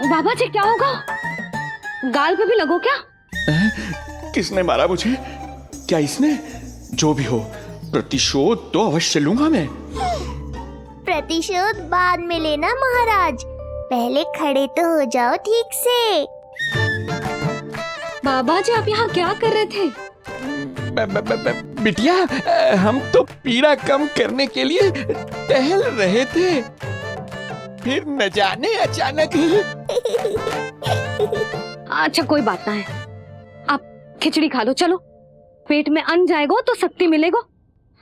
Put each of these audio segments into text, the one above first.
बाबा जी क्या होगा? गाल पे भी लगो क्या? किसने मारा मुझे? क्या इसने? जो भी हो, प्रतिशोध तो अवश्य लूंगा मैं। प्रतिशोध बाद में लेना महाराज, पहले खड़े तो हो जाओ ठीक से। बाबा जी आप यहाँ क्या कर रहे थे? बिटिया, हम तो पीड़ा कम करने के लिए टहल रहे थे, फिर न जाने अचानक। अच्छा कोई बात ना है, आप खिचड़ी खा लो, चलो पेट में अन्न जाएगा तो शक्ति मिलेगा।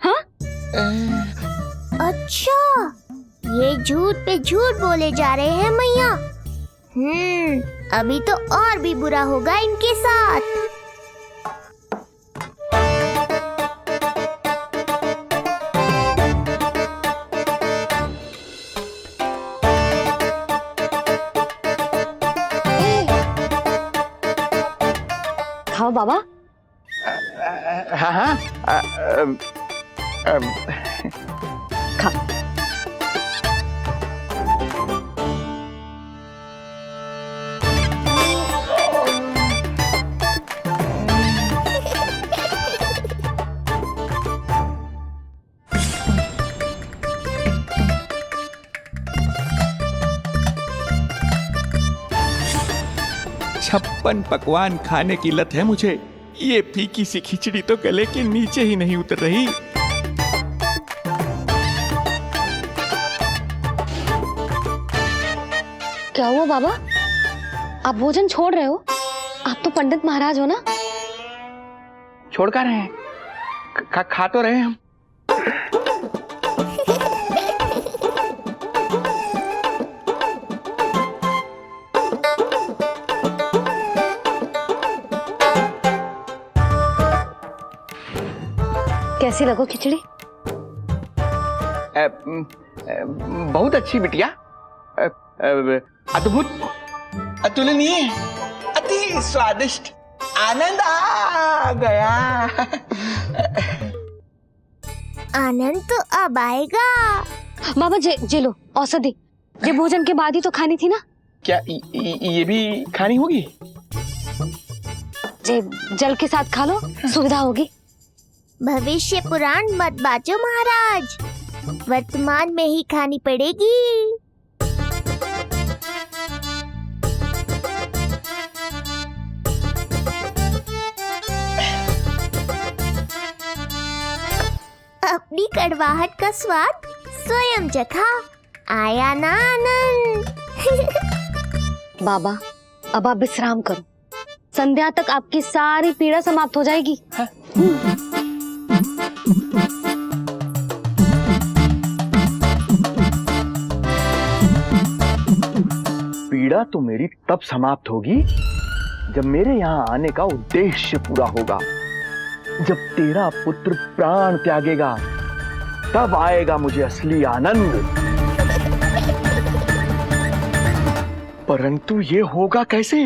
हाँ? अच्छा, ये झूठ पे झूठ बोले जा रहे हैं मैया। अभी तो और भी बुरा होगा इनके साथ। खाओ बाबा। हाँ हाँ, खा। छप्पन पकवान खाने की लत है मुझे। ये फीकी सी खिचड़ी तो गले के नीचे ही नहीं उतर रही। क्या हुआ बाबा, आप भोजन छोड़ रहे हो? आप तो पंडित महाराज हो ना। छोड़ कर रहे हैं, खा तो रहे हैं हम। कैसी लगो खिचड़ी? बहुत अच्छी बिटिया, अद्भुत, अतुलनीय, अति स्वादिष्ट, आनंद आ गया। आनंद तो अब आएगा। बाबा जे लो औषधि, ये भोजन के बाद ही तो खानी थी ना। क्या ये भी खानी होगी? जे जल के साथ खा लो, सुविधा होगी। भविष्य पुराण मत बाजो महाराज, वर्तमान में ही खानी पड़ेगी। अपनी कड़वाहट का स्वाद स्वयं चखा, आया ना आनंद। बाबा अब आप विश्राम करो, संध्या तक आपकी सारी पीड़ा समाप्त हो जाएगी। पीड़ा तो मेरी तब समाप्त होगी जब मेरे यहाँ आने का उद्देश्य पूरा होगा। जब तेरा पुत्र प्राण त्यागेगा, तब आएगा मुझे असली आनंद। परंतु ये होगा कैसे?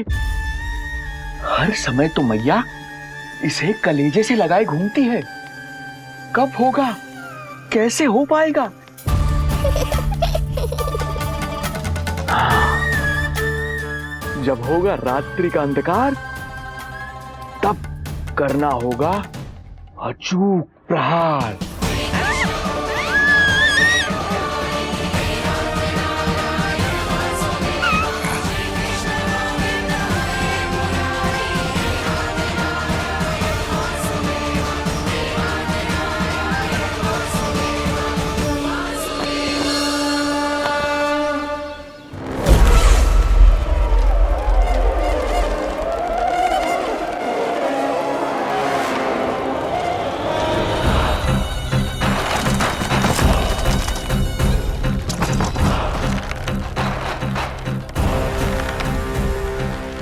हर समय तो मैया इसे कलेजे से लगाए घूमती है। कब होगा? कैसे हो पाएगा? जब होगा रात्रि का अंधकार, तब करना होगा अचूक प्रहार।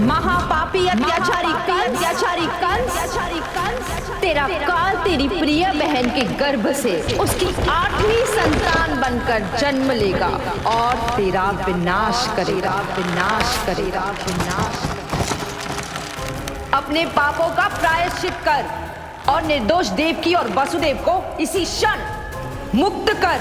महापापी अत्याचारी कंस, तेरा काल तेरी प्रिय बहन के गर्भ से उसकी 8वीं संतान बनकर जन्म लेगा और तेरा विनाश करेगा। अपने पापों का प्रायश्चित कर और निर्दोष देवकी और वसुदेव को इसी क्षण मुक्त कर।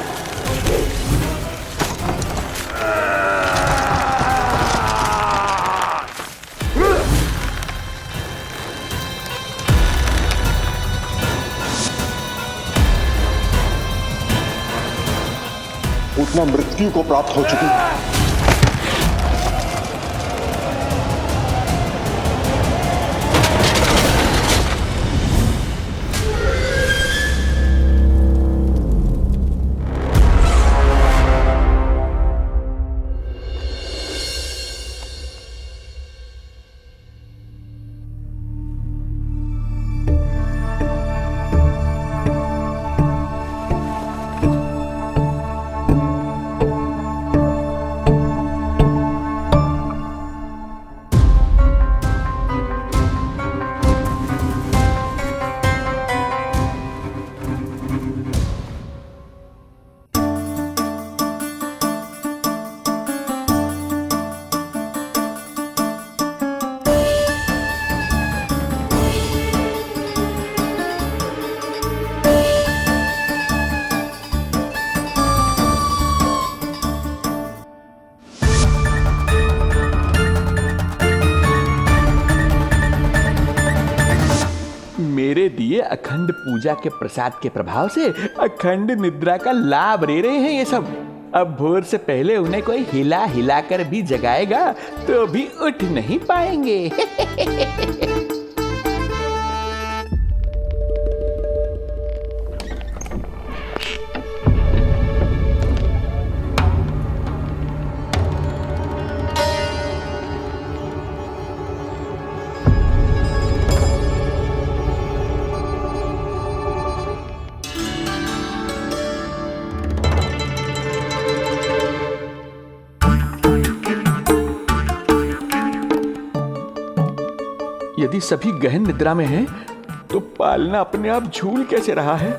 मृत्यु को प्राप्त हो चुकी है। मेरे दिए अखंड पूजा के प्रसाद के प्रभाव से अखंड निद्रा का लाभ ले रहे हैं ये सब। अब भोर से पहले उन्हें कोई हिला हिलाकर भी जगाएगा तो भी उठ नहीं पाएंगे। यदि सभी गहन निद्रा में हैं, तो पालना अपने आप झूल कैसे रहा है?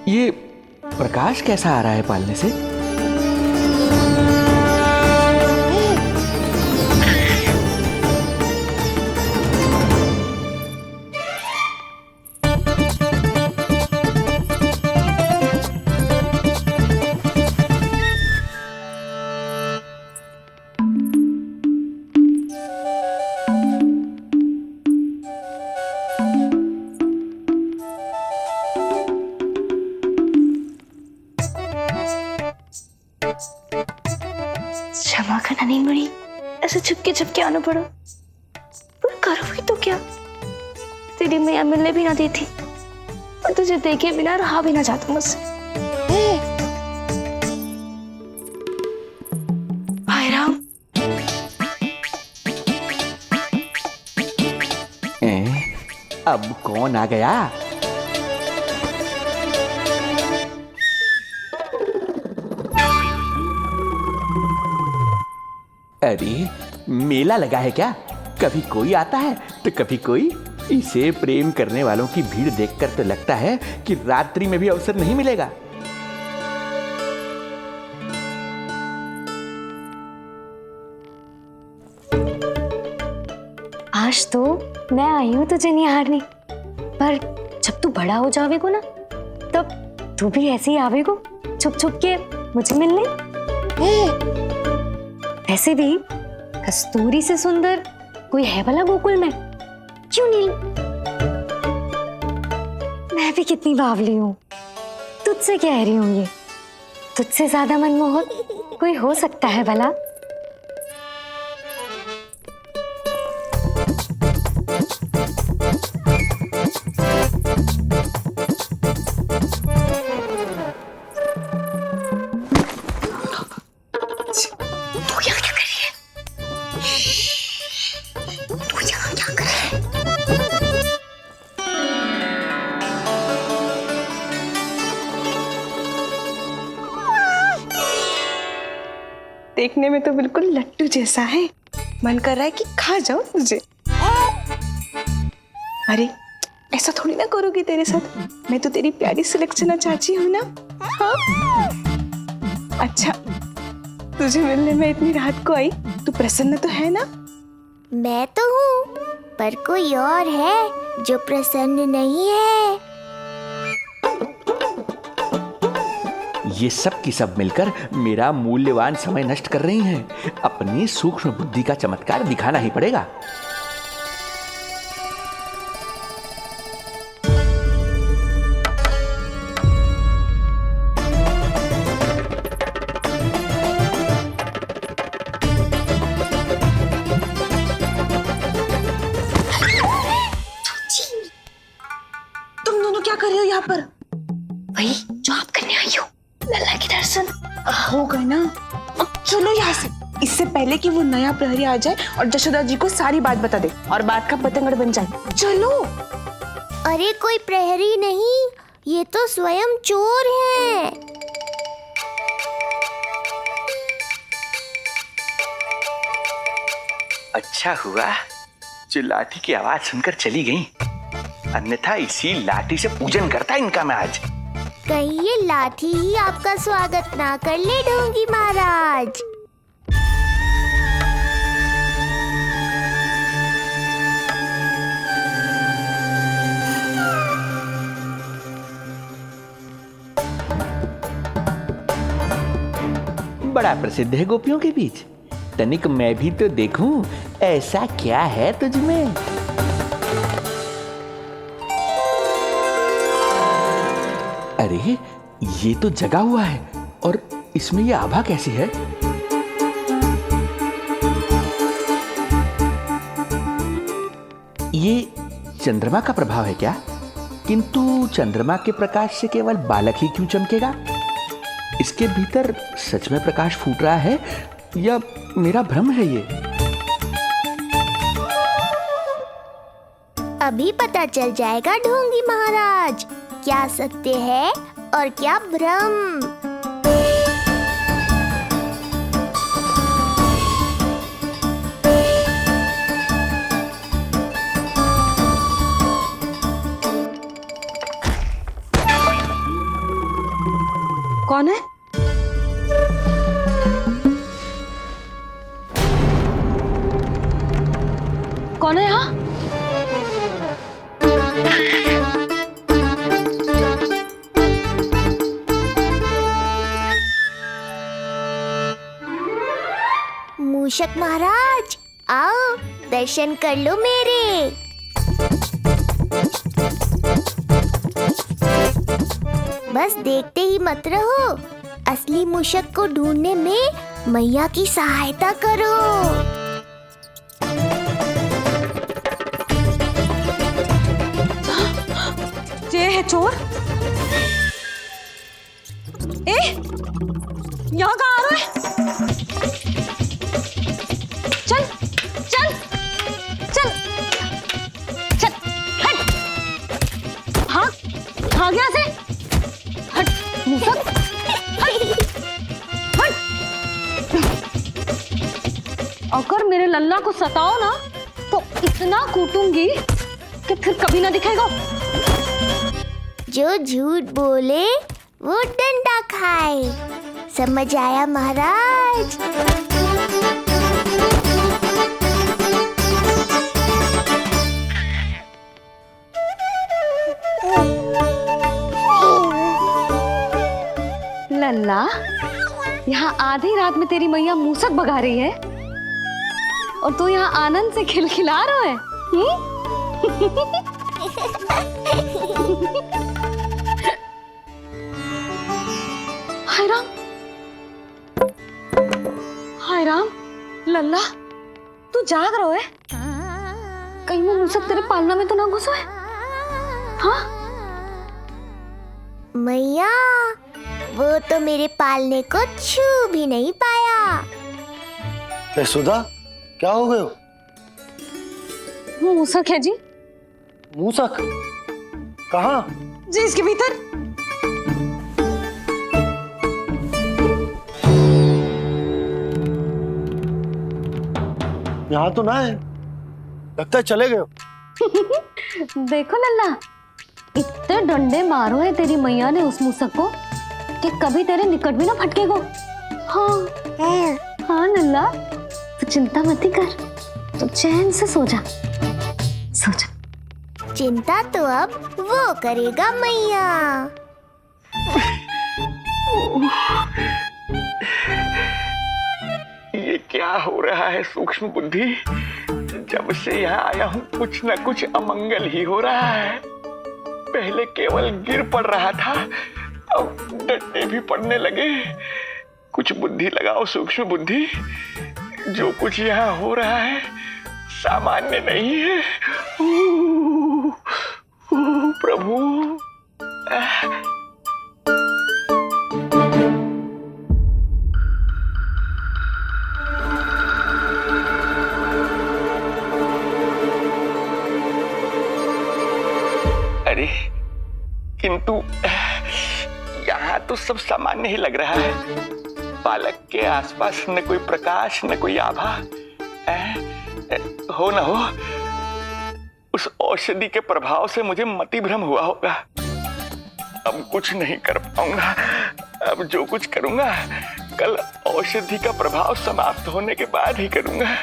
ये प्रकाश कैसा आ रहा है पालने से? क्षमा करना नहीं मुड़ी, ऐसे छुपके आना पड़ा। पर करो भी तो क्या, तेरी मैया मिलने भी ना देती और तुझे देखे बिना रहा भी ना जाता मुझसे। भाई राम, अब कौन आ गया? अरे मेला लगा है क्या? कभी कोई आता है तो कभी कोई। इसे प्रेम करने वालों की भीड़ देखकर तो लगता है कि रात्रि में भी अवसर नहीं मिलेगा। आज तो मैं आई हूँ तुझे निहारने, पर जब तू बड़ा हो जावेगो ना, तब तू भी ऐसे ही आवेगो छुप छुप के मुझे मिलने। वैसे भी कस्तूरी से सुंदर कोई है भला गोकुल में? क्यों नील? मैं भी कितनी बावली हूँ, तुझसे कह रही हूँ ये। तुझसे ज्यादा मनमोहक कोई हो सकता है भला? देखने में तो बिल्कुल लट्टू जैसा है, मन कर रहा है कि खा जाओ तुझे। अरे ऐसा थोड़ी ना करोगी तेरे साथ, मैं तो तेरी प्यारी सुलक्षणा चाची हूँ ना। हाँ? अच्छा, तुझे मिलने में इतनी रात को आई, तू प्रसन्न तो है ना? मैं तो हूँ, पर कोई और है जो प्रसन्न नहीं है। ये सब की सब मिलकर मेरा मूल्यवान समय नष्ट कर रही हैं। अपनी सूक्ष्म बुद्धि का चमत्कार दिखाना ही पड़ेगा। वही जो आप करने आई हो, लल्ला के दर्शन। हो गए ना, अब चलो यहाँ से, इससे पहले कि वो नया प्रहरी आ जाए और जशोदा जी को सारी बात बता दे और बात का पतंगड़ बन जाए। चलो। अरे कोई प्रहरी नहीं, ये तो स्वयं चोर है। अच्छा हुआ जो लाठी की आवाज सुनकर चली गई, अन्यथा इसी लाठी से पूजन करता इनका मैं आज। कहीं ये लाठी ही आपका स्वागत ना कर ले ढोंगी महाराज। बड़ा प्रसिद्ध है गोपियों के बीच, तनिक मैं भी तो देखूं ऐसा क्या है तुझ में। अरे ये तो जगा हुआ है और इसमें ये आभा कैसी है? ये चंद्रमा का प्रभाव है क्या? किंतु चंद्रमा के प्रकाश से केवल बालक ही क्यों चमकेगा? इसके भीतर सच में प्रकाश फूट रहा है या मेरा भ्रम है ये? अभी पता चल जाएगा ढोंगी महाराज, क्या सत्य है और क्या भ्रम। कौन है? कौन है यहाँ? मूषक महाराज आओ, दर्शन कर लो मेरे। बस देखते ही मत रहो, असली मूषक को ढूंढने में मैया की सहायता करो। ये है चोर। ए, यहाँ कहाँ आ रहा है? चल, चल, चल, चल, हट। हाँ, भाग यहाँ से। हट, मूसक, हट, हट। अगर मेरे लल्ला को सताओ ना, तो इतना कूटूंगी कि फिर कभी ना दिखेगा। जो झूठ बोले वो डंडा खाए, समझ आया महाराज? लल्ला, यहाँ आधी रात में तेरी मैया मूसक भगा रही है और तू यहाँ आनंद से खिलखिला रहा है। हाय राम, हाय राम, लल्ला तू जाग रहा है? कहीं वो मूसक तेरे पालना में तो ना घुसा है? हाँ? मैया, वो तो मेरे पालने को छू भी नहीं पाया। ए सुधा, क्या हो गए हो? वो मूसक है जी। मूसक? कहाँ? जी इसके भीतर। यहाँ तो ना है, लगता है चले गए हो। देखो लल्ला, इतने डंडे मारो है तेरी मैया ने उस मूसक को कि कभी तेरे निकट भी ना फटकेगा। हाँ हाँ लल्ला, तो चिंता मत ही कर, तो चैन से सो जा, सो जा। चिंता तो अब वो करेगा मैया। ये क्या हो रहा है सूक्ष्म बुद्धि? जब से यहाँ आया हूँ कुछ न कुछ अमंगल ही हो रहा है। पहले केवल गिर पड़ रहा था, अब डंडे भी पड़ने लगे। कुछ बुद्धि लगाओ सूक्ष्म बुद्धि, जो कुछ यहाँ हो रहा है सामान्य नहीं है। प्रभु, यहाँ तो सब सामान्य ही लग रहा है। बालक के आसपास न कोई प्रकाश न कोई आभा। हो न हो उस औषधि के प्रभाव से मुझे मति भ्रम हुआ होगा। अब कुछ नहीं कर पाऊंगा। अब जो कुछ करूंगा कल औषधि का प्रभाव समाप्त होने के बाद ही करूंगा।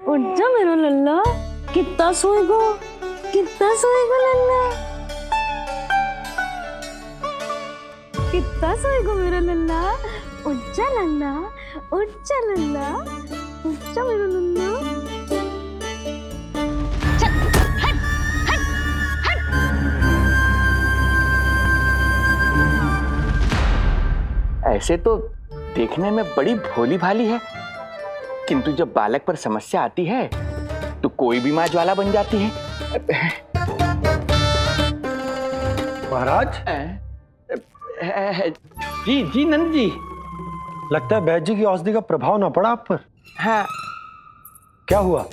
उठ जा मेरा लल्ला, कितना सोएगो लल्ला, कितना सोएगो मेरा लल्ला। उठ जा लल्ला, उठ जा लल्ला, उठ जा मेरा लल्ला। चल, हट, हट, हट। ऐसे तो देखने में बड़ी भोली भाली है, किंतु जब बालक पर समस्या आती है तो कोई भी माँ ज्वाला बन जाती है। महाराज जी जी नंद जी। लगता है बैद जी की औषधि का प्रभाव ना पड़ा आप पर। हाँ। क्या हुआ,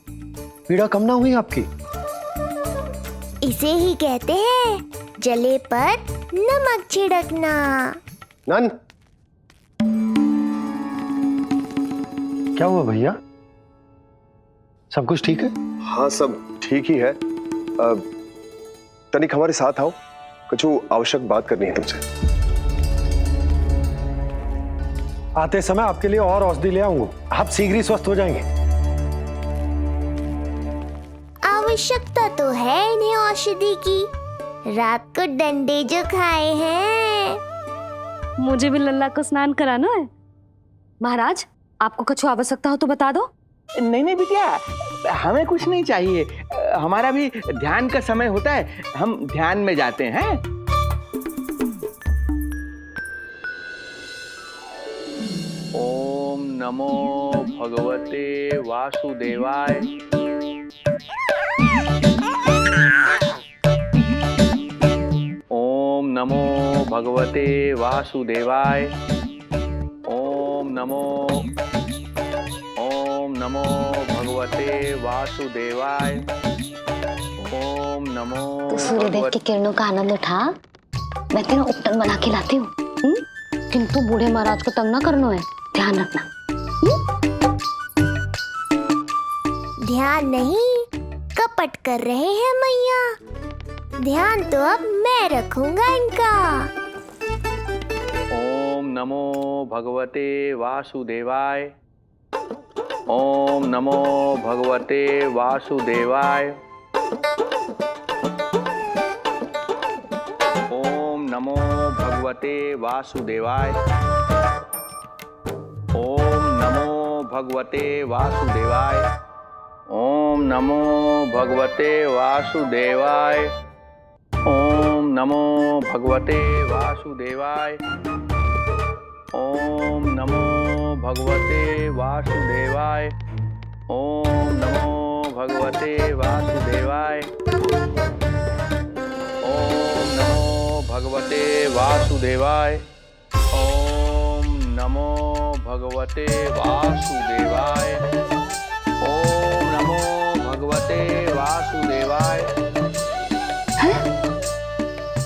पीड़ा कम ना हुई आपकी? इसे ही कहते हैं जले पर नमक छिड़कना। नंद, क्या हुआ भैया, सब कुछ ठीक है? हाँ सब ठीक ही है। तनिक हमारे साथ आओ, कुछ आवश्यक बात करनी है तुमसे। आते समय आपके लिए और औषधि ले आऊंगा, आप शीघ्र ही स्वस्थ हो जाएंगे। आवश्यकता तो है इन्हें औषधि की, रात को डंडे जो खाए हैं। मुझे भी लल्ला को स्नान कराना है। महाराज, आपको कुछ आवश्यकता हो तो बता दो। नहीं नहीं बिटिया, हमें कुछ नहीं चाहिए। हमारा भी ध्यान का समय होता है, हम ध्यान में जाते हैं। ओम नमो भगवते वासुदेवाय। ओम नमो भगवते वासुदेवाय। ओम नमो भगवते वासुदेवाय। ओम नमो। तो सूर्यदेव की किरणों का आनंद उठा, मैं तेरा उपटन बना के लाती हूँ। किंतु बूढ़े महाराज को तंग ना करना है, ध्यान रखना। ध्यान नहीं, कपट कर रहे हैं मैया। ध्यान तो अब मैं रखूंगा इनका। ओम नमो भगवते वासुदेवाय। ओम नमो भगवते वासुदेवाय। ओम नमो भगवते वासुदेवाय। ओम नमो भगवते वासुदेवाय। ओम नमो भगवते वासुदेवाय। ओम नमो भगवते वासुदेवाय। ओम नमो भगवते वासुदेवाय। ओम नमो भगवते वासुदेवाय। ओम नमो भगवते वासुदेवाय। ओम नमो भगवते वासुदेवाय। ओम नमो भगवते वासुदेवाय।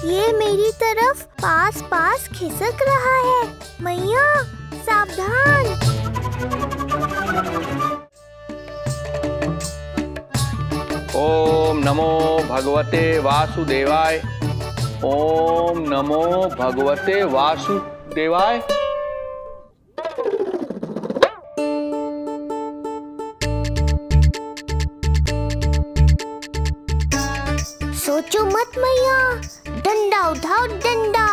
ये मेरी तरफ पास पास खिसक रहा है। मैया सावधान। ओम नमो भगवते वासुदेवाय। ओम नमो भगवते वासुदेवाय। सोचो मत मैया, डंडा उठाओ डंडा।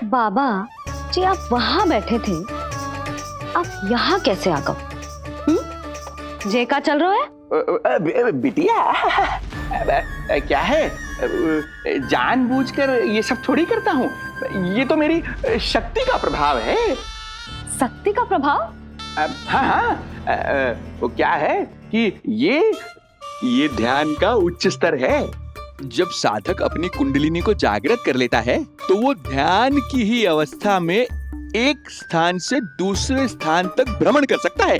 बाबा जी, आप वहां बैठे थे, आप यहाँ कैसे आ गए? जे का चल रहा है? बिटिया क्या है, जानबूझकर ये सब थोड़ी करता हूँ, ये तो मेरी शक्ति का प्रभाव है। शक्ति का प्रभाव? हाँ, वो क्या है कि ये ध्यान का उच्च स्तर है। जब साधक अपनी कुंडलिनी को जागृत कर लेता है तो वो ध्यान की ही अवस्था में एक स्थान से दूसरे स्थान तक भ्रमण कर सकता है।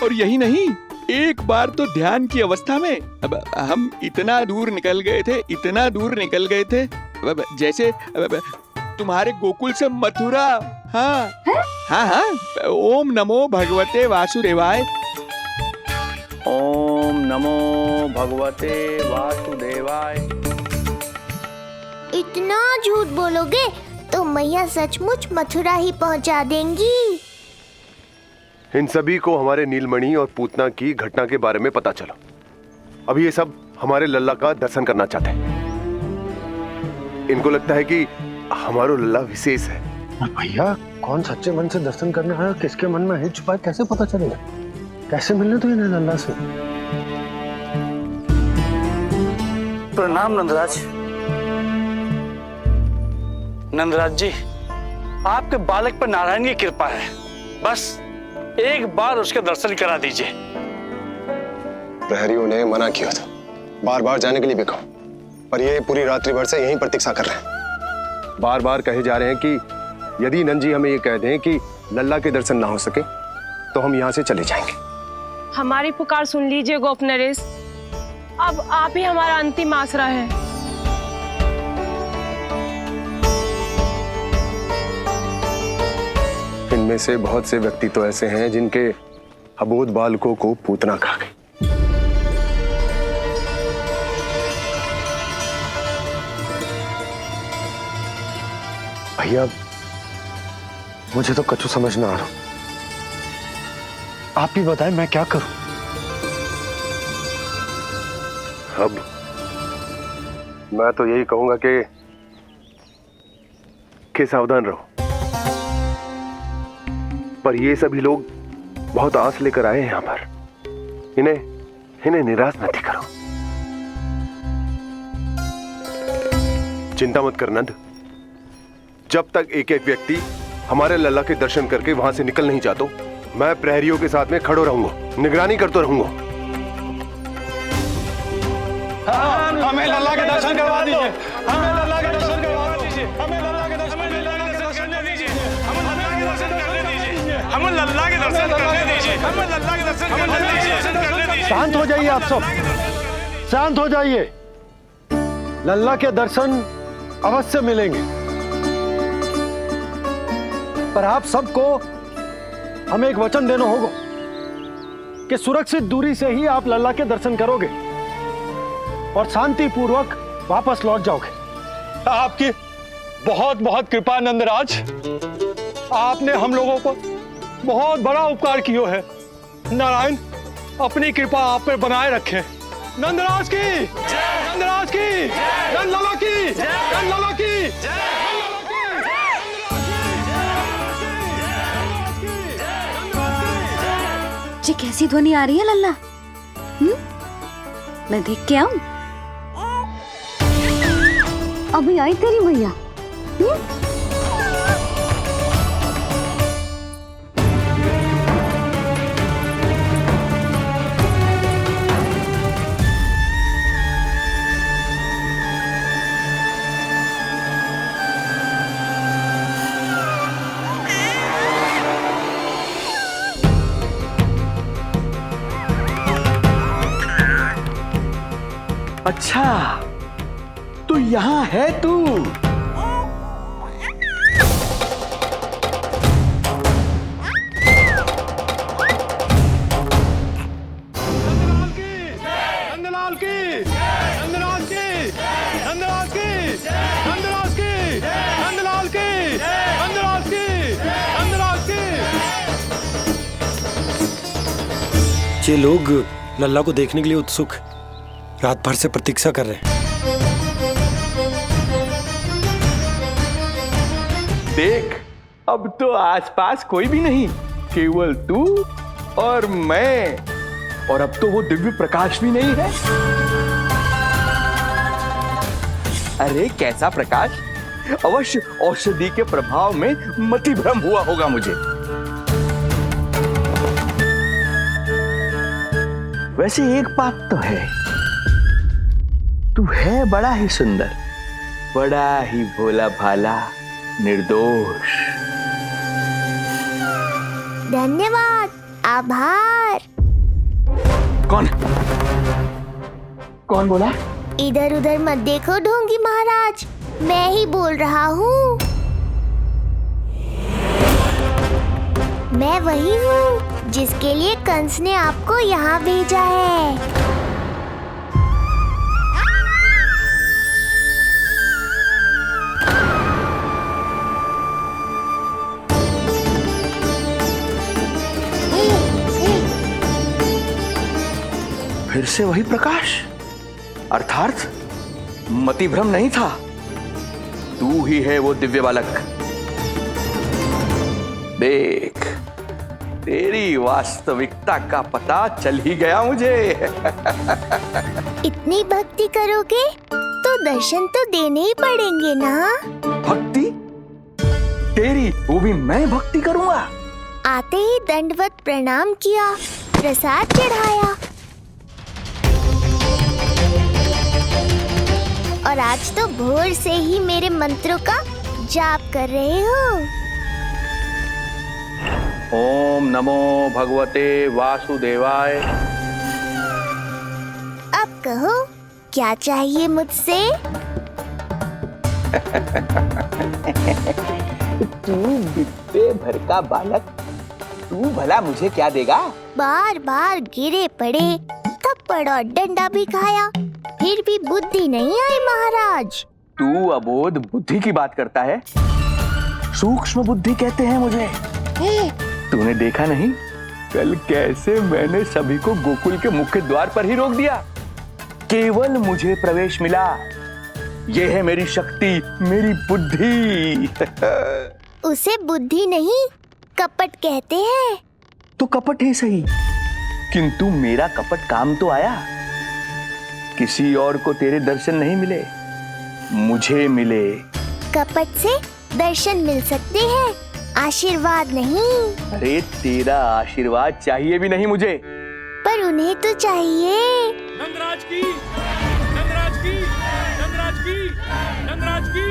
और यही नहीं, एक बार तो ध्यान की अवस्था में अब हम इतना दूर निकल गए थे, जैसे तुम्हारे गोकुल से मथुरा। हाँ, ओम नमो भगवते वासुदेवाय। ओम नमो भगवते वासुदेवाय। इतना झूठ बोलोगे तो मैया सचमुच मथुरा ही पहुंचा देंगी। इन सभी को हमारे नीलमणि और पूतना की घटना के बारे में पता चला। अभी ये सब हमारे लल्ला का दर्शन करना चाहते हैं। इनको लगता है कि हमारा लल्ला विशेष है। भैया, कौन सच्चे मन से दर्शन करने आया, किसके मन में हित छुपा है, कैसे पता चलेगा? कैसे मिलने तो इन्हें लल्ला से? प्रणाम नंदराज। नंदराज जी, आपके बालक पर नारायण की कृपा है, बस एक बार उसके दर्शन करा दीजिए। प्रहरियों ने मना किया था, बार बार जाने के लिए भी कहा, पर ये पूरी रात्रि भर से यहीं प्रतीक्षा कर रहे हैं। बार बार कहे जा रहे हैं कि यदि नंद जी हमें ये कह दें कि लल्ला के दर्शन ना हो सके तो हम यहाँ से चले जाएंगे। हमारी पुकार सुन लीजिए गोप नरेश, अब आप ही हमारा अंतिम आसरा है। इनमें से बहुत से व्यक्ति तो ऐसे हैं जिनके अबोध बालकों को पूतना खा गई। भैया, मुझे तो कछु समझ ना आ रहा। आप ही बताएं, मैं क्या करूं? अब मैं तो यही कहूंगा कि सावधान रहो। पर ये सभी लोग बहुत आस लेकर आए हैं यहाँ पर। इन्हें निराश मत करो। चिंता मत कर नंद, जब तक एक एक व्यक्ति हमारे लल्ला के दर्शन करके वहां से निकल नहीं जाता, मैं प्रहरियों के साथ में खड़ो रहूंगा, निगरानी करता रहूंगा। हमें लल्ला के दर्शन करवा दीजिए, हमें लल्ला के दर्शन करवा दीजिए, हमें लल्ला के दर्शन करने दीजिए, हमें लल्ला के दर्शन करने दीजिए, हमें लल्ला के दर्शन करने दीजिए, हमें लल्ला के दर्शन करने दीजिए। शांत हो जाइए आप सब, शांत हो जाइए। लल्ला के दर्शन अवश्य मिलेंगे, पर आप सबको हमें एक वचन देना होगा कि सुरक्षित दूरी से ही आप लल्ला के दर्शन करोगे और शांति पूर्वक वापस लौट जाओगे। आपकी बहुत बहुत कृपा नंदराज, आपने हम लोगों को बहुत बड़ा उपकार किया है। नारायण अपनी कृपा आप पर बनाए रखे। नंदराज की, नंदराज की, नंदलाला की, नंदलाला की। जी कैसी ध्वनि आ रही है लल्ला? मैं देख के आऊं? अभी आई तेरी मैया। अच्छा, तो यहाँ है तू। नंदलाल की, नंदलाल की, नंदलाल की, नंदलाल की, नंदलाल की, नंदलाल की, नंदलाल की। ये लोग लल्ला को देखने के लिए उत्सुक रात भर से प्रतीक्षा कर रहे हैं। देख, अब तो आसपास कोई भी नहीं, केवल तू और मैं। और अब तो वो दिव्य प्रकाश भी नहीं है। अरे कैसा प्रकाश? अवश्य औषधि के प्रभाव में मतिभ्रम हुआ होगा मुझे। वैसे एक बात तो है, तू है बड़ा ही सुंदर, बड़ा ही भोला भाला, निर्दोष। धन्यवाद, आभार। कौन बोला? इधर उधर मत देखो ढोंगी महाराज, मैं ही बोल रहा हूँ। मैं वही हूँ जिसके लिए कंस ने आपको यहाँ भेजा है। फिर से वही प्रकाश, अर्थात मतिभ्रम नहीं था, तू ही है वो दिव्य बालक। देख, तेरी वास्तविकता का पता चल ही गया मुझे। इतनी भक्ति करोगे तो दर्शन तो देने ही पड़ेंगे ना। भक्ति? तेरी? वो भी मैं भक्ति करूंगा? आते ही दंडवत प्रणाम किया, प्रसाद चढ़ाया, और आज तो भोर से ही मेरे मंत्रों का जाप कर रहे हो। ओम नमो भगवते वासुदेवाय। अब कहो, क्या चाहिए मुझसे? तू बित्ते भर का बालक, तू भला मुझे क्या देगा? बार बार गिरे पड़े, थप्पड़ और डंडा भी खाया, फिर भी बुद्धि नहीं आई महाराज। तू अबोध बुद्धि की बात करता है? सूक्ष्म बुद्धि कहते हैं मुझे। तूने देखा नहीं कल कैसे मैंने सभी को गोकुल के मुख्य द्वार पर ही रोक दिया? केवल मुझे प्रवेश मिला। यह है मेरी शक्ति, मेरी बुद्धि। उसे बुद्धि नहीं, कपट कहते हैं। तो कपट ही सही, किंतु मेरा कपट काम तो आया। किसी और को तेरे दर्शन नहीं मिले, मुझे मिले। कपट से दर्शन मिल सकते हैं, आशीर्वाद नहीं। अरे तेरा आशीर्वाद चाहिए भी नहीं मुझे। पर उन्हें तो चाहिए। नंदराज की, नंदराज की, नंदराज की, नंदराज की।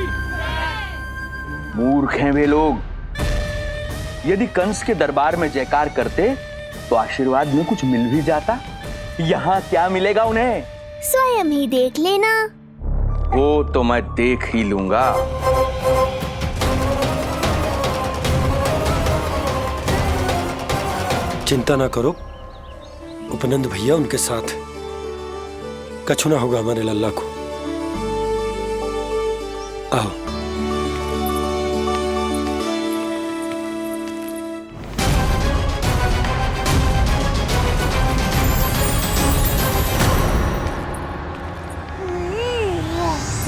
मूर्ख हैं वे लोग। यदि कंस के दरबार में जयकार करते तो आशीर्वाद में कुछ मिल भी जाता। यहाँ क्या मिलेगा उन्हें? स्वयं ही देख लेना। वो तो मैं देख ही लूंगा। चिंता ना करो, उपनंद भैया उनके साथ कछु ना होगा हमारे लल्ला को। आओ।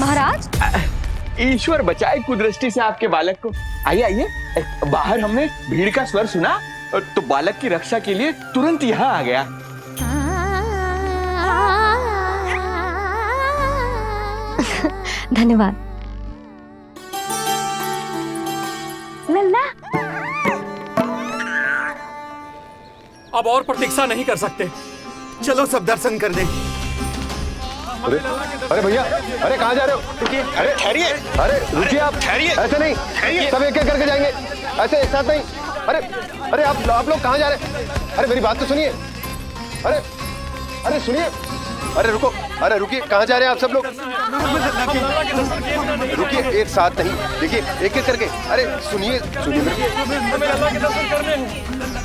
महाराज, ईश्वर बचाए कुदृष्टि से आपके बालक को। आइए आइए, बाहर हमने भीड़ का स्वर सुना तो बालक की रक्षा के लिए तुरंत यहाँ आ गया। धन्यवाद। लल्ला, अब और प्रतीक्षा नहीं कर सकते, चलो सब दर्शन कर दें। अरे भैया, अरे कहाँ जा रहे हो? अरे ठहरिए, अरे रुकिए आप, ठहरिए। ऐसे नहीं, सब एक एक करके जाएंगे, ऐसे एक साथ नहीं। अरे अरे आप लोग कहाँ जा रहे हैं? अरे मेरी बात तो सुनिए। अरे अरे सुनिए, अरे रुको, अरे रुकिए, कहाँ जा रहे हैं आप सब लोग? रुकिए, एक साथ नहीं, देखिए एक एक करके। अरे सुनिए सुनिए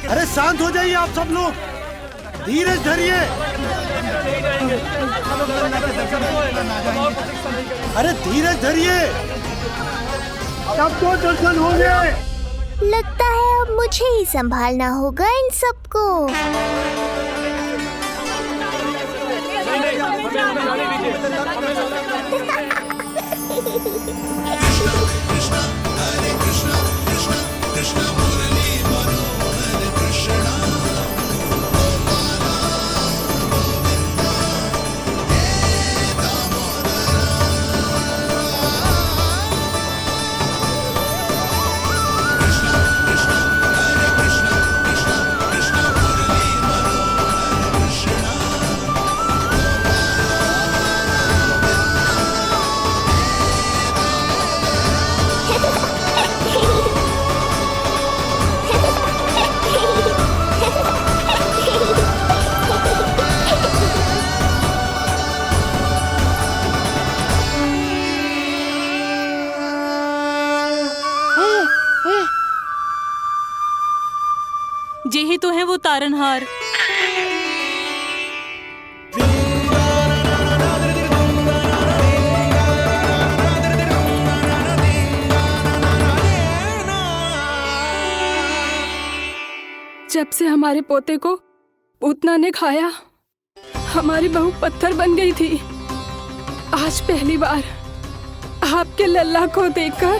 अरे शांत हो जाइए आप सब लोग, धीरज धरिए। अरे धीरज धरिए, सबको दर्शन हो गए। लगता है अब मुझे ही संभालना होगा इन सबको। हो तारनहार। जब से हमारे पोते को पूतना ने खाया, हमारी बहू पत्थर बन गई थी। आज पहली बार आपके लल्ला को देखकर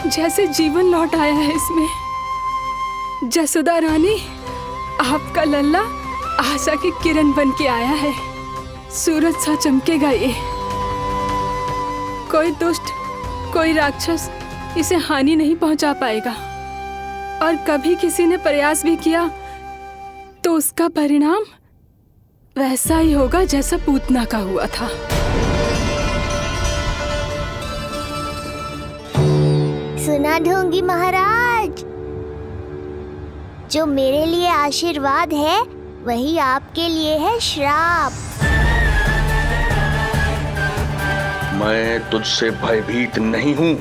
जैसे जीवन लौट आया है इसमें। जसोदा रानी, आपका लल्ला आशा की किरण बन के आया है। सूरज सा चमकेगा ये। कोई दुष्ट, कोई राक्षस इसे हानि नहीं पहुंचा पाएगा। और कभी किसी ने प्रयास भी किया तो उसका परिणाम वैसा ही होगा जैसा पूतना का हुआ था। सुना ढोंगी महाराज, जो मेरे लिए आशीर्वाद है वही आपके लिए है श्राप। मैं तुझसे भयभीत नहीं हूं,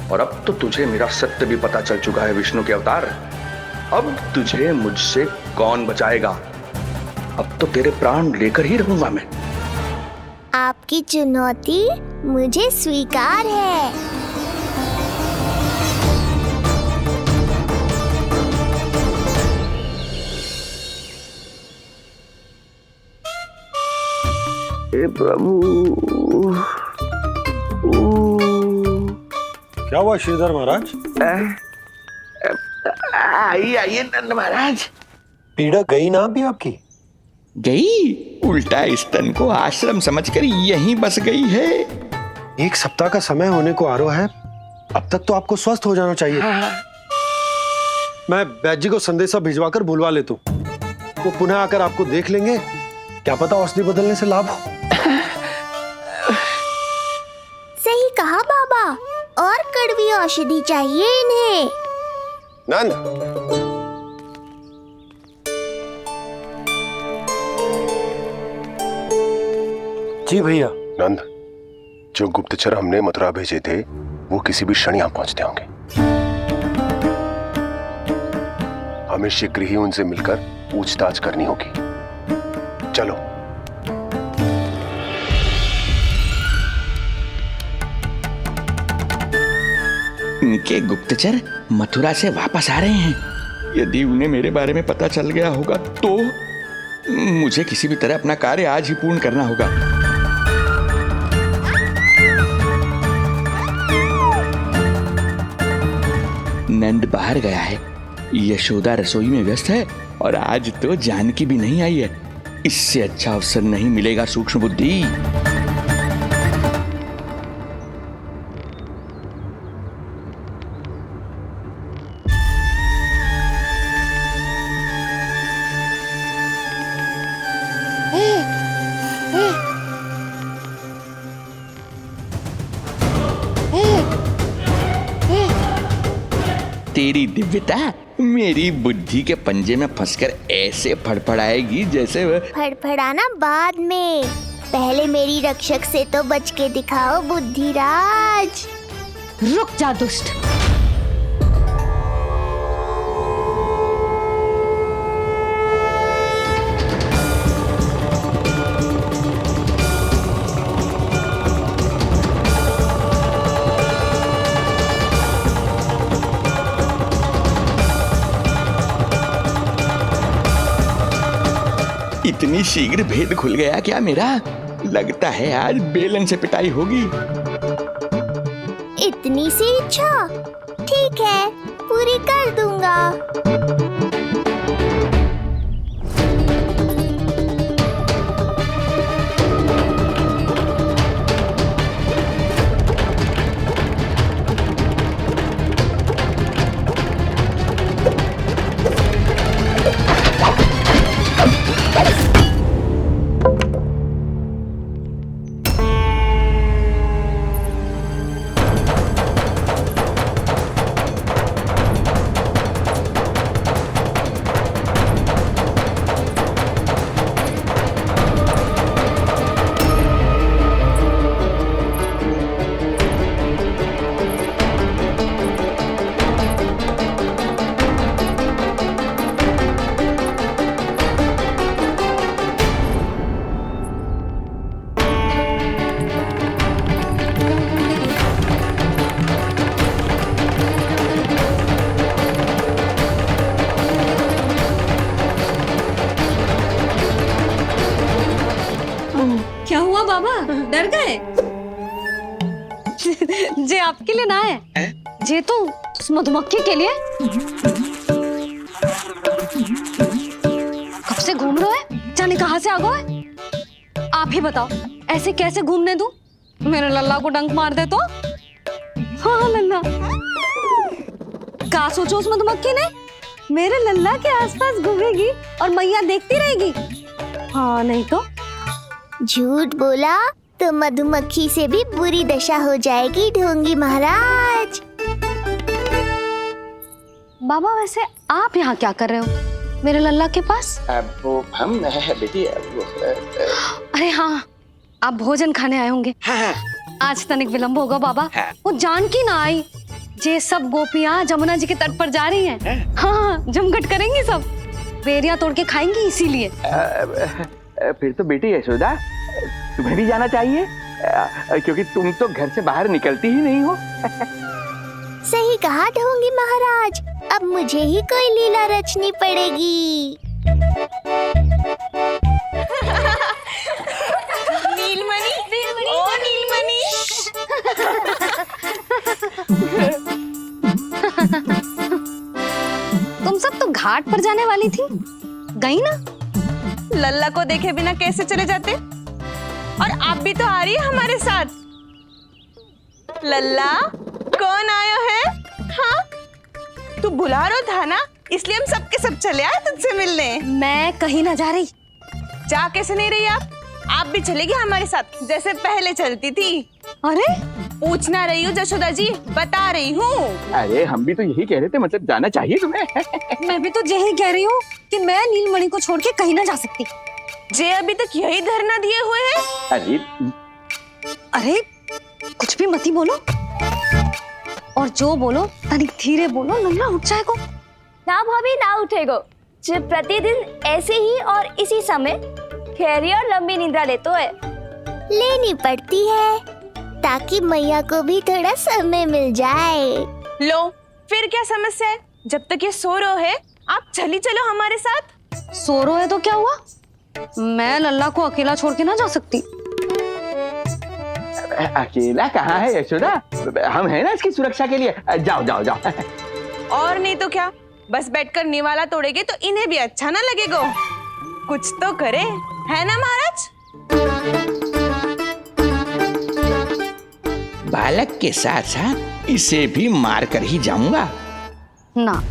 और अब तो तुझे मेरा सत्य भी पता चल चुका है विष्णु के अवतार। अब तुझे मुझसे कौन बचाएगा? अब तो तेरे प्राण लेकर ही रहूंगा मैं। आपकी चुनौती मुझे स्वीकार है। हे प्रभु। क्या हुआ श्रीधर महाराज? आइए नंद महाराज। पीड़ा गई ना अभी आपकी? गई? उल्टा स्तन को आश्रम समझकर यहीं बस गई है। 1 सप्ताह का समय होने को आ रहा है, अब तक तो आपको स्वस्थ हो जाना चाहिए। मैं वैद्य जी को संदेशा भिजवाकर बुलवा लेता हूँ। वो पुनः आकर आपको देख लेंगे, क्या पता औषधि बदलने से लाभ हो। सही कहा बाबा, और कड़वी औषधि चाहिए इन्हें। नंद, जी भैया। नंद, जो गुप्तचर हमने मथुरा भेजे थे वो किसी भी क्षण यहां पहुंचते होंगे। हमें शीघ्र ही उनसे मिलकर पूछताछ करनी होगी। चलो। इनके गुप्तचर मथुरा से वापस आ रहे हैं। यदि उन्हें मेरे बारे में पता चल गया होगा तो मुझे किसी भी तरह अपना कार्य आज ही पूर्ण करना होगा। नंद बाहर गया है, यशोदा रसोई में व्यस्त है, और आज तो जानकी भी नहीं आई है। इससे अच्छा अवसर नहीं मिलेगा सूक्ष्म बुद्धि। तेरी दिव्यता मेरी बुद्धि के पंजे में फंसकर ऐसे फड़फड़ाएगी जैसे फड़फड़ाना बाद में, पहले मेरी रक्षक से तो बच के दिखाओ बुद्धिराज। रुक जा दुष्ट। इतनी शीघ्र भेद खुल गया क्या मेरा? लगता है आज बेलन से पिटाई होगी। इतनी सी इच्छा? ठीक है, पूरी कर दूंगा। क्या हुआ बाबा, डर गए? जे आपके लिए ना है, जे तो उस मधुमक्खी के लिए। कब से घूम रहे हो? जाने कहाँ से आ गए? आप ही बताओ, ऐसे कैसे घूमने दूं? मेरे लल्ला को डंक मार दे तो? हाँ लल्ला, क्या सोचो उस मधुमक्खी ने? मेरे लल्ला के आसपास घूमेगी और मैया देखती रहेगी। हाँ नहीं तो? झूठ बोला तो मधुमक्खी से भी बुरी दशा हो जाएगी ढोंगी महाराज। बाबा वैसे आप यहाँ क्या कर रहे हो मेरे लल्ला के पास? वो हम बेटी अरे हाँ, आप भोजन खाने आए होंगे। हाँ। आज तनिक विलंब होगा बाबा। हाँ। वो जानकी ना आई, जे सब गोपियाँ जमुना जी के तट पर जा रही हैं। हाँ, जमघट करेंगी सब, बेरिया तोड़ के खाएंगी इसीलिए। फिर तो बेटी यशोदा तुम्हें भी जाना चाहिए, क्योंकि तुम तो घर से बाहर निकलती ही नहीं हो। सही कहा ढोंगी महाराज, अब मुझे ही कोई लीला रचनी पड़ेगी। नीलमणि, ओ नीलमणि। तुम सब तो घाट पर जाने वाली थी, गई ना? लल्ला को देखे बिना कैसे चले जाते? और आप भी तो आ रही है हमारे साथ। लल्ला, कौन आयो है? हाँ, तू बुला रहा था ना, इसलिए हम सबके सब चले आए तुझसे मिलने। मैं कहीं ना जा रही। जा कैसे नहीं रही आप भी चलेगी हमारे साथ जैसे पहले चलती थी। अरे पूछना रही हूँ जशोदा जी, बता रही हूँ। अरे हम भी तो यही कह रहे थे, मतलब जाना चाहिए तुम्हें। मैं भी तो यही कह रही हूँ कि मैं नीलमणि को छोड़ के कहीं ना जा सकती। जे अभी तक यही धरना दिए हुए हैं। अरे कुछ भी मती बोलो, और जो बोलो तनिक धीरे बोलो, लल्ला उठ जाएगा। ना भाभी ना उठेगो, जो प्रतिदिन ऐसे ही और इसी समय गहरी और लंबी निद्रा लेते है। लेनी पड़ती है ताकि मैया को भी थोड़ा समय मिल जाए। लो, फिर क्या समस्या है? जब तक ये सो रहे है, आप चली चलो हमारे साथ। सो रहे है तो क्या हुआ? मैं लल्ला को अकेला छोड़ के ना जा सकती। अकेला कहाँ है यशोदा, हम हैं ना इसकी सुरक्षा के लिए। जाओ जाओ जाओ। और नहीं तो क्या, बस बैठकर निवाला तोड़ेगे तो इन्हें भी अच्छा ना लगेगा। कुछ तो करे, है ना महाराज? बालक के साथ साथ इसे भी मार कर ही जाऊंगा। ना,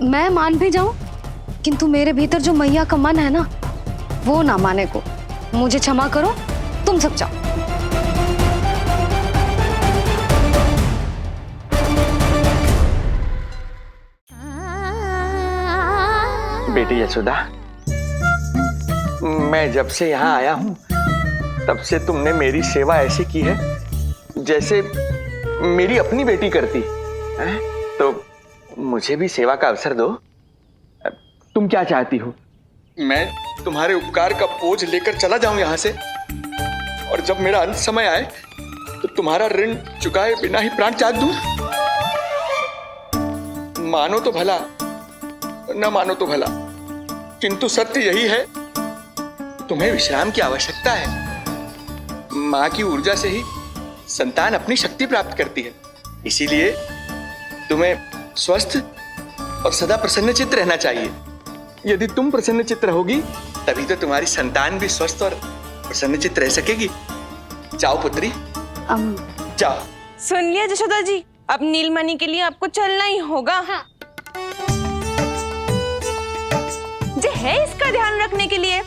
मैं मान भी जाऊं, किंतु मेरे भीतर जो मैया का मन है ना, वो ना माने को। मुझे क्षमा करो, तुम सब जाओ। बेटी यशोदा, मैं जब से यहाँ आया हूँ तब से तुमने मेरी सेवा ऐसी की है जैसे मेरी अपनी बेटी करती है। तो मुझे भी सेवा का अवसर दो। तुम क्या चाहती हो? मैं तुम्हारे उपकार का बोझ लेकर चला जाऊं यहाँ से, और जब मेरा अंत समय आए तो तुम्हारा ऋण चुकाए बिना ही प्राण त्याग दूं। मानो तो भला, न मानो तो भला, किंतु सत्य यही है, तुम्हें विश्राम की आवश्यकता है। माँ की ऊर्जा से ही संतान अपनी शक्ति प्राप्त करती है, इसीलिए तुम्हें स्वस्थ और सदा प्रसन्नचित्त रहना चाहिए। यदि तुम प्रसन्नचित्त रहोगी तभी तो तुम्हारी संतान भी स्वस्थ और प्रसन्नचित्त रह सकेगी। जाओ पुत्री, जाओ। सुन लिया जशोदा जी, अब नीलमणि के लिए आपको चलना ही होगा। हाँ। जे है इसका ध्यान रखने के लिए।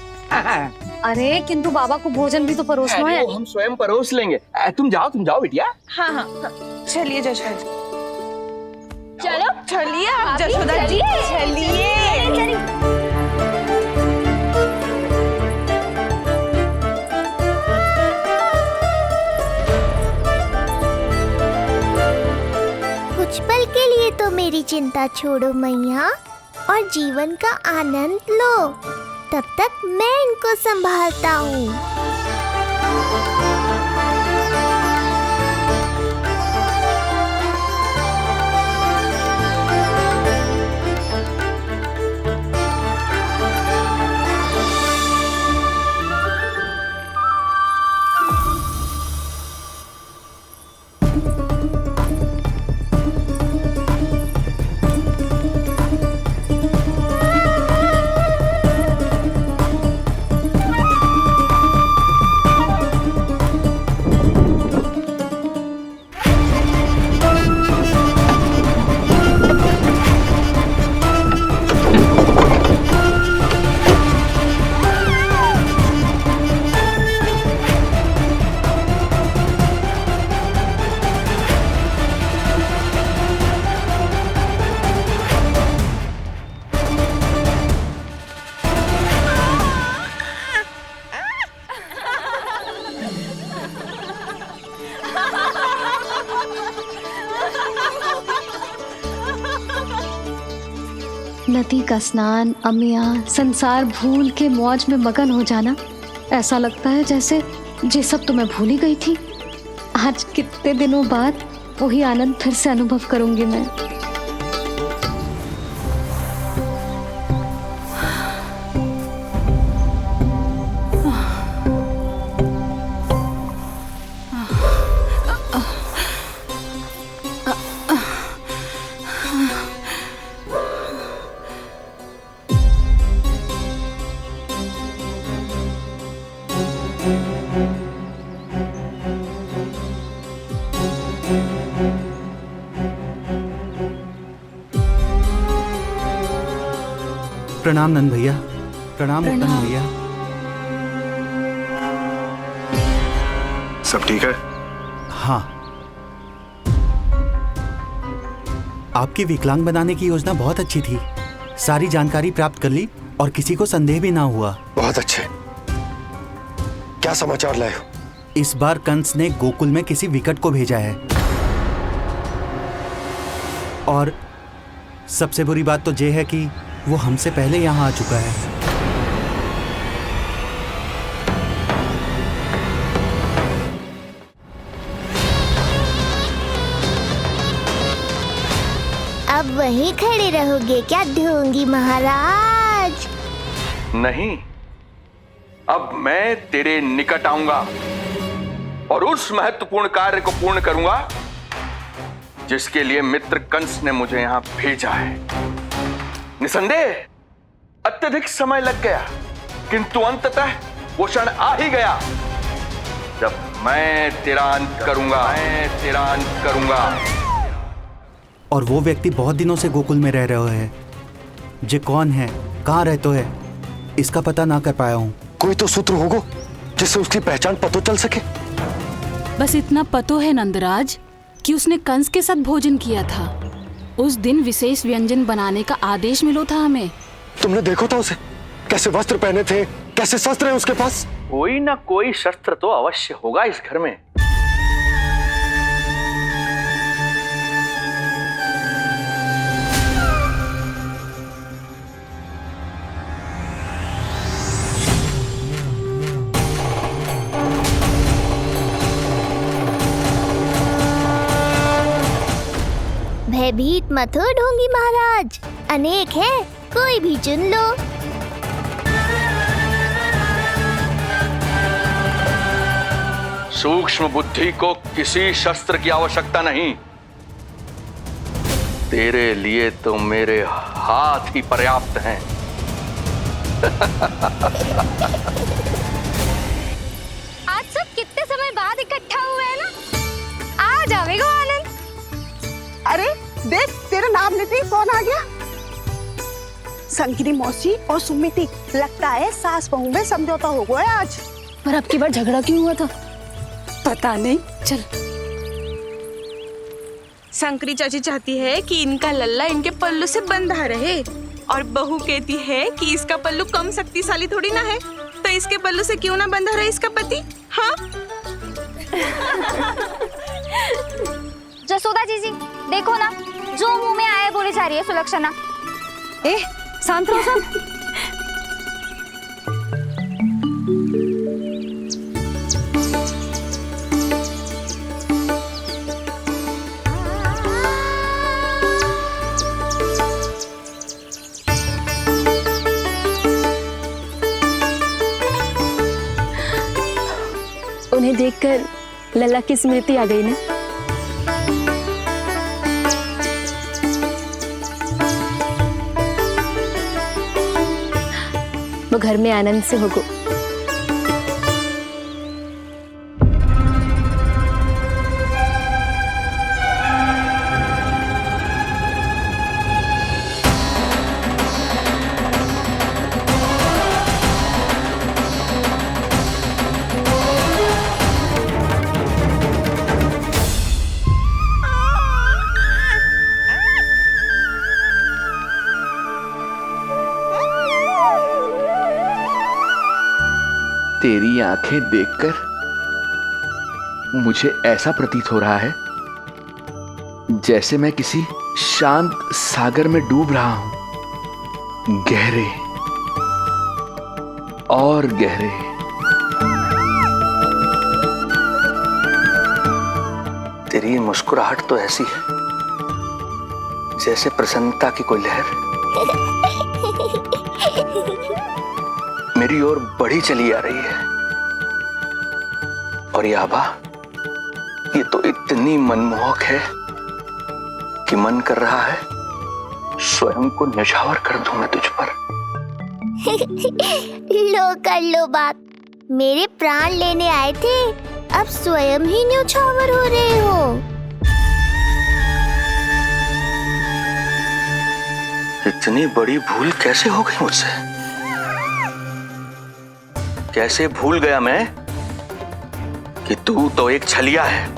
अरे किंतु बाबा को भोजन भी तो परोसना है। हम स्वयं परोस लेंगे। तुम जाओ बिटिया। हाँ हाँ, चलिए जशोदा जी, चलो चलिए आप जशोदा जी, चलिए। कुछ पल के लिए तो मेरी चिंता छोड़ो मैया और जीवन का आनंद लो। तब तक मैं इनको संभालता हूँ। नदी का स्नान, अमिया, संसार भूल के मौज में मगन हो जाना, ऐसा लगता है जैसे ये सब तो मैं भूल ही गई थी। आज कितने दिनों बाद वही आनंद फिर से अनुभव करूंगी मैं। प्रणाम नंद भैया। प्रणाम उत्तम भैया। सब ठीक है? हाँ, आपकी विकलांग बनाने की योजना बहुत अच्छी थी। सारी जानकारी प्राप्त कर ली और किसी को संदेह भी ना हुआ। बहुत अच्छे। क्या समाचार लाए हो? इस बार कंस ने गोकुल में किसी विकट को भेजा है, और सबसे बुरी बात तो ये है कि वो हमसे पहले यहाँ आ चुका है। अब वहीं खड़े रहोगे क्या ढोंगी महाराज? नहीं, अब मैं तेरे निकट आऊंगा और उस महत्वपूर्ण कार्य को पूर्ण करूंगा जिसके लिए मित्र कंस ने मुझे यहां भेजा है। निसंदेह अत्यधिक समय लग गया, किंतु अंततः वो क्षण आ ही गया जब मैं तेरा अंत करूंगा। और वो व्यक्ति बहुत दिनों से गोकुल में रह रहे हैं। जे कौन है, कहाँ रहते है, इसका पता ना कर पाया हूँ। कोई तो सूत्र होगा जिससे उसकी पहचान पता चल सके। बस इतना पतो है नंदराज कि उसने कंस के साथ भोजन किया था। उस दिन विशेष व्यंजन बनाने का आदेश मिलो था हमें। तुमने देखो था उसे? कैसे वस्त्र पहने थे, कैसे शस्त्र है उसके पास? कोई ना कोई शस्त्र तो अवश्य होगा इस घर में। भयभीत मत हो ढोंगी महाराज, अनेक है, कोई भी चुन लो। सूक्ष्म बुद्धि को किसी शस्त्र की आवश्यकता नहीं। तेरे लिए तो मेरे हाथ ही पर्याप्त हैं। आज सब कितने समय बाद इकट्ठा हुए हैं ना, आ जाएगा आनंद। अरे देख, तेरा नाम लेते ही कौन आ गया? संगिनी मौसी और सुमिति, लगता है सास बहू में समझौता हो गया आज। पर अब की बार झगड़ा क्यों हुआ था? पता नहीं। चल। शंकरी चाची चाहती है कि इनका लल्ला इनके पल्लू से बंधा रहे, और बहू कहती है कि इसका पल्लू कम शक्तिशाली थोड़ी ना है, तो इसके पल्लू से क्यों ना बंधा रहे इसका पति। हाँ जसोदा जीजी, देखो ना, जो मुंह में आए बोली जा रही है सुलक्षणा। ए, शांत रहो सब। उन्हें देखकर लल्ला की स्मृति आ गई ना। वो घर में आनंद से होगो। तेरी आंखें देखकर मुझे ऐसा प्रतीत हो रहा है जैसे मैं किसी शांत सागर में डूब रहा हूं। गहरे और गहरे। तेरी मुस्कुराहट तो ऐसी है जैसे प्रसन्नता की कोई लहर मेरी ओर बढ़ी चली आ रही है। और ये आभा, ये तो इतनी मनमोहक है कि मन कर रहा है स्वयं को न्यौछावर कर दूं मैं तुझ पर। लो कर लो बात, मेरे प्राण लेने आए थे, अब स्वयं ही न्यौछावर हो रहे हो। इतनी बड़ी भूल कैसे हो गई मुझसे? कैसे भूल गया मैं कि तू तो एक छलिया है।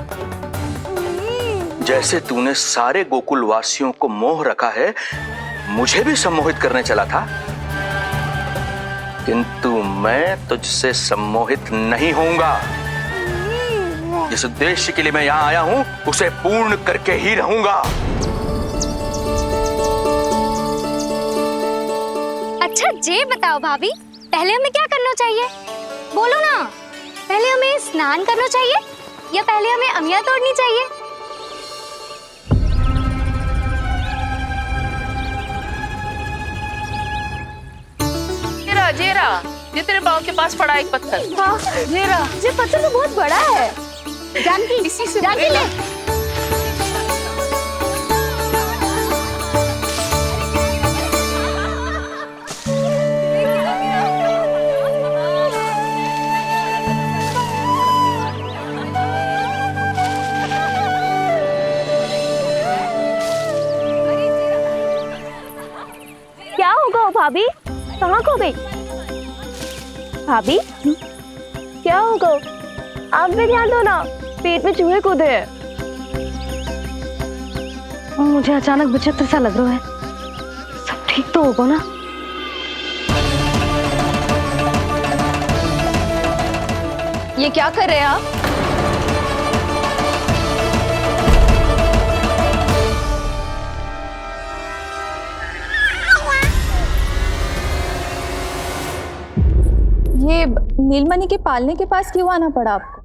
जैसे तूने सारे गोकुल वासियों को मोह रखा है, मुझे भी सम्मोहित करने चला था, किंतु मैं तुझसे सम्मोहित नहीं होऊंगा। जिस उद्देश्य के लिए मैं यहां आया हूं उसे पूर्ण करके ही रहूंगा। अच्छा ये बताओ भाभी, पहले हमें क्या करना चाहिए? बोलो ना, पहले हमें स्नान करना चाहिए या पहले हमें अमिया तोड़नी चाहिए? जेरा, ये तेरे पाँव के पास पड़ा एक पत्थर। हाँ, ये पत्थर तो बहुत बड़ा है। जानकी, इसी से जानकी ले। क्या होगा भाभी? कहाँ खो गई भाभी? क्या होगा? आप भी ध्यान दो ना, पेट में चूहे कूदे हैं। मुझे अचानक विचित्र सा लग रहा है। सब ठीक तो होगा ना? ये क्या कर रहे हैं आप? ये नीलमणि के पालने के पास क्यों आना पड़ा आपको?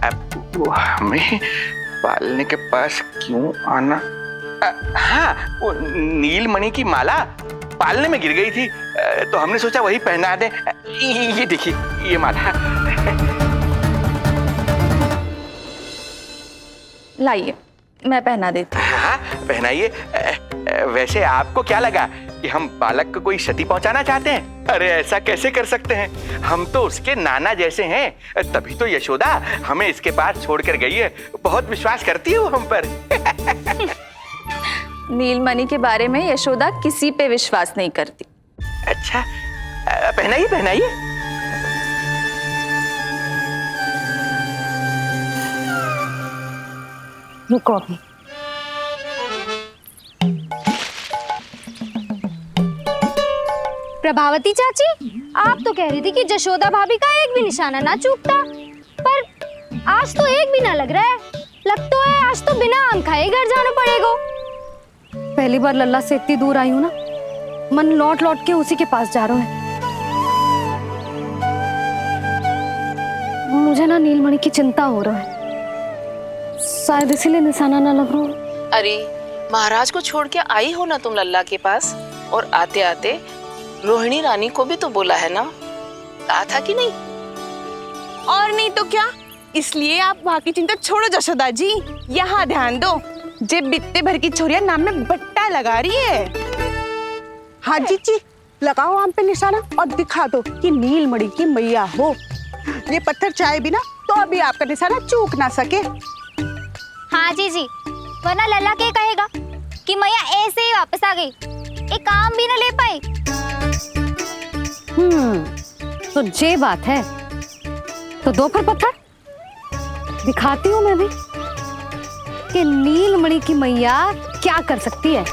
अब हमें पालने के पास क्यों आना? हाँ, वो नीलमणि की माला पालने में गिर गई थी, तो हमने सोचा वही पहना दे। ये देखिए, ये माला। लाइए, मैं पहना देती हूँ। हाँ, पहनाइए। वैसे आपको क्या लगा कि हम बालक को कोई क्षति पहुंचाना चाहते हैं? अरे ऐसा कैसे कर सकते हैं? हम तो उसके नाना जैसे हैं, तभी तो यशोदा हमें इसके पास छोड़कर गई है। बहुत विश्वास करती है वो हम पर। नीलमणि के बारे में यशोदा किसी पे विश्वास नहीं करती। अच्छा, पहनाइए पहनाइए। रुको अभी। प्रभावती चाची, आप तो कह रही थी कि जशोदा भाभी का एक भी निशाना ना चूकता, पर आज तो एक भी ना लग रहा है। लग तो है आज तो बिना आम खाए घर जाना पड़ेगा। पहली बार लल्ला से इतनी दूर आई हूँ ना, मन लौट लौट के उसी के पास जा रहा है। मुझे ना नीलमणि की चिंता हो रहा है, शायद इसीलिए निशाना ना लग रहा। अरे महाराज को छोड़ के आई हो ना तुम लल्ला के पास, और आते आते रोहिणी रानी को भी तो बोला है ना, कहा था कि नहीं? और नहीं तो क्या, इसलिए आप वहाँ की चिंता छोड़ो जशोदा जी, यहाँ ध्यान दो। जे बित्ते भर की छोरिया नाम में बट्टा लगा रही है। हाँ जी, लगाओ आम पे निशाना और दिखा दो कि नीलमणि की मैया हो। ये पत्थर चाहे भी ना तो अभी आपका निशाना चूक ना सके। हाँ जी, वरना लल्ला क्या कहेगा कि मैया ऐसे ही वापस आ गई, एक काम भी ना ले पाई। तो ये बात है, तो दो पर पत्थर दिखाती हूँ मैं भी कि नीलमणि की मैया क्या कर सकती है।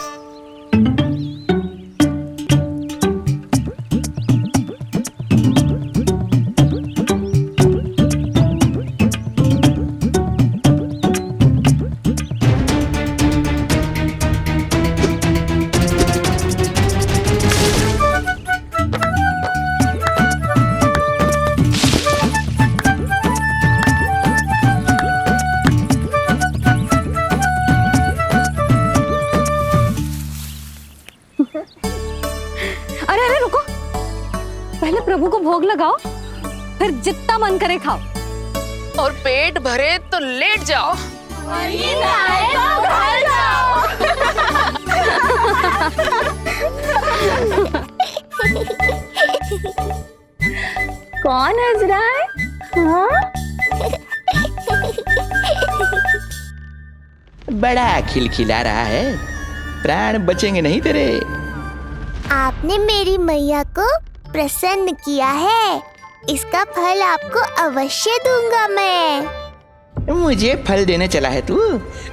लगाओ, फिर जितना मन करे खाओ। और पेट भरे तो लेट जाओ। कौन हंस रहा है? हाँ? बड़ा खिलखिला रहा है, प्राण बचेंगे नहीं तेरे। आपने मेरी मैया को प्रसन्न किया है, इसका फल आपको अवश्य दूंगा मैं। मुझे फल देने चला है तू?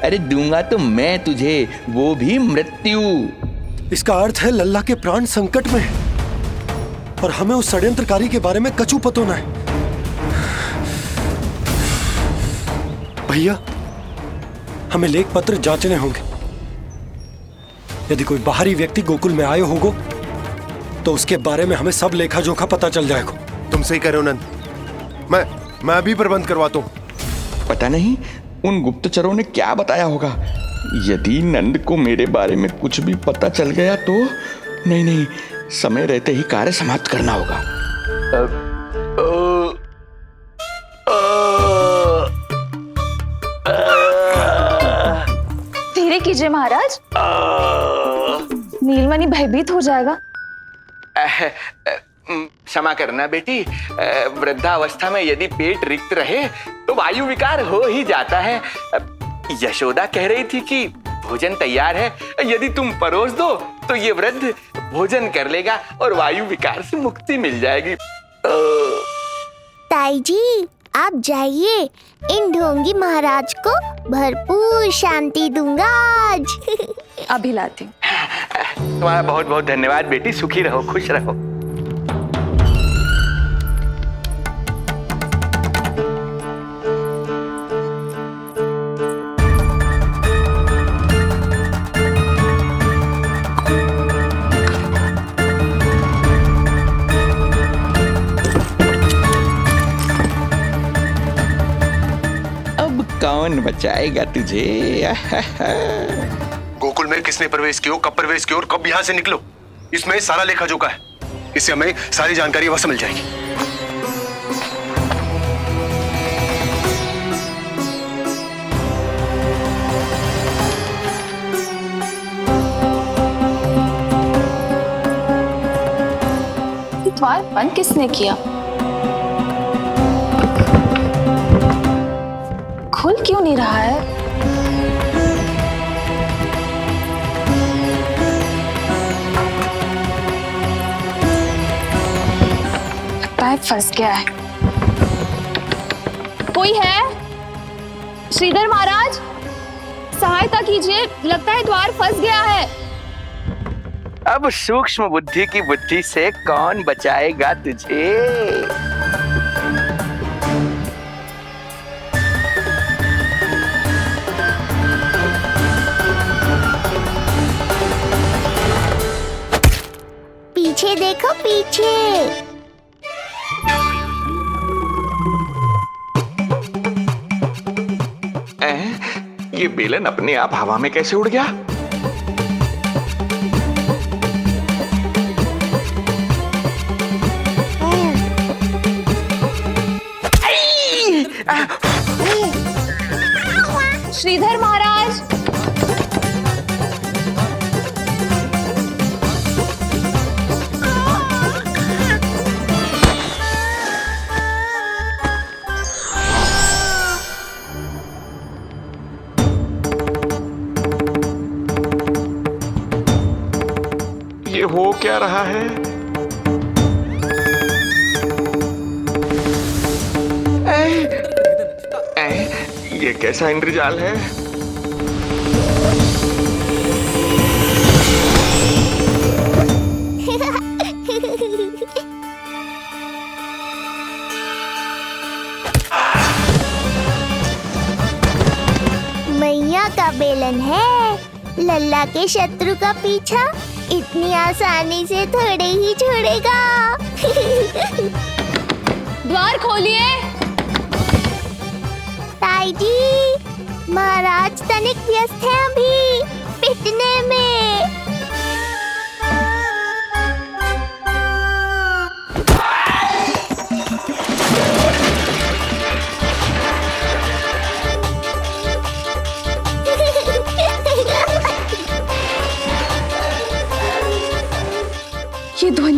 अरे दूंगा तो मैं तुझे, वो भी मृत्यु। इसका अर्थ है लल्ला के प्राण संकट में है और हमें उस षड्यंत्रकारी के बारे में कचू पतोना है। भैया, हमें लेख पत्र जांचने होंगे। यदि कोई बाहरी व्यक्ति गोकुल में आए होगो तो उसके बारे में हमें सब लेखा जोखा पता चल जाएगा। तुम सही कह रहे हो नंद, मैं अभी प्रबंध करवाता हूँ। पता नहीं उन गुप्तचरों ने क्या बताया होगा। यदि नंद को मेरे बारे में कुछ भी पता चल गया तो नहीं, समय रहते ही कार्य समाप्त करना होगा। धीरे कीजिए महाराज, नीलमणि भयभीत हो जाएगा। क्षमा करना बेटी, वृद्धावस्था में यदि पेट रिक्त रहे तो वायु विकार हो ही जाता है। यशोदा कह रही थी कि भोजन तैयार है, यदि तुम परोस दो तो ये वृद्ध भोजन कर लेगा और वायु विकार से मुक्ति मिल जाएगी। ताई जी, आप जाइए, इन ढोंगी महाराज को भरपूर शांति दूंगा आज। अभी लाती हूँ। तुम्हारा बहुत बहुत धन्यवाद बेटी, सुखी रहो, खुश रहो। कौन बचाएगा तुझे? गोकुल में किसने प्रवेश किया, कब प्रवेश किया और कब यहाँ से निकलो, इसमें सारा लेखा जोखा है। इससे हमें सारी जानकारी वहां से मिल जाएगी। द्वार बंद किसने किया? खुल क्यों नहीं रहा है? लगता है फंस गया है। कोई है? श्रीधर महाराज, सहायता कीजिए, लगता है द्वार फंस गया है। अब सूक्ष्म बुद्धि की बुद्धि से कौन बचाएगा तुझे? पीछे देखो, पीछे। ये बेलन अपने आप हवा में कैसे उड़ गया? श्रीधर महाराज, ये हो क्या रहा है? ये कैसा इंद्रजाल है? मैया का बेलन है, लल्ला के शत्रु का पीछा इतनी आसानी से थोड़े ही छोड़ेगा। द्वार खोलिए। ताई जी, महाराज तनिक व्यस्त हैं अभी पिटने में।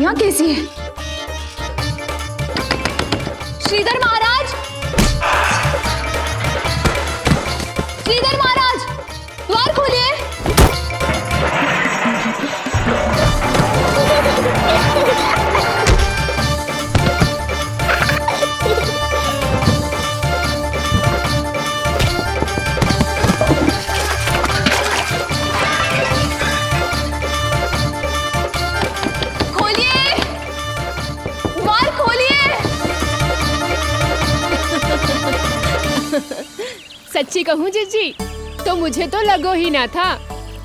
यहाँ कैसी है? श्रीधर महाराज, श्रीधर महाराज, द्वार खोलिए। खोलिए, द्वार खोलिए। सच्ची कहूँ जीजी, तो मुझे तो लगो ही ना था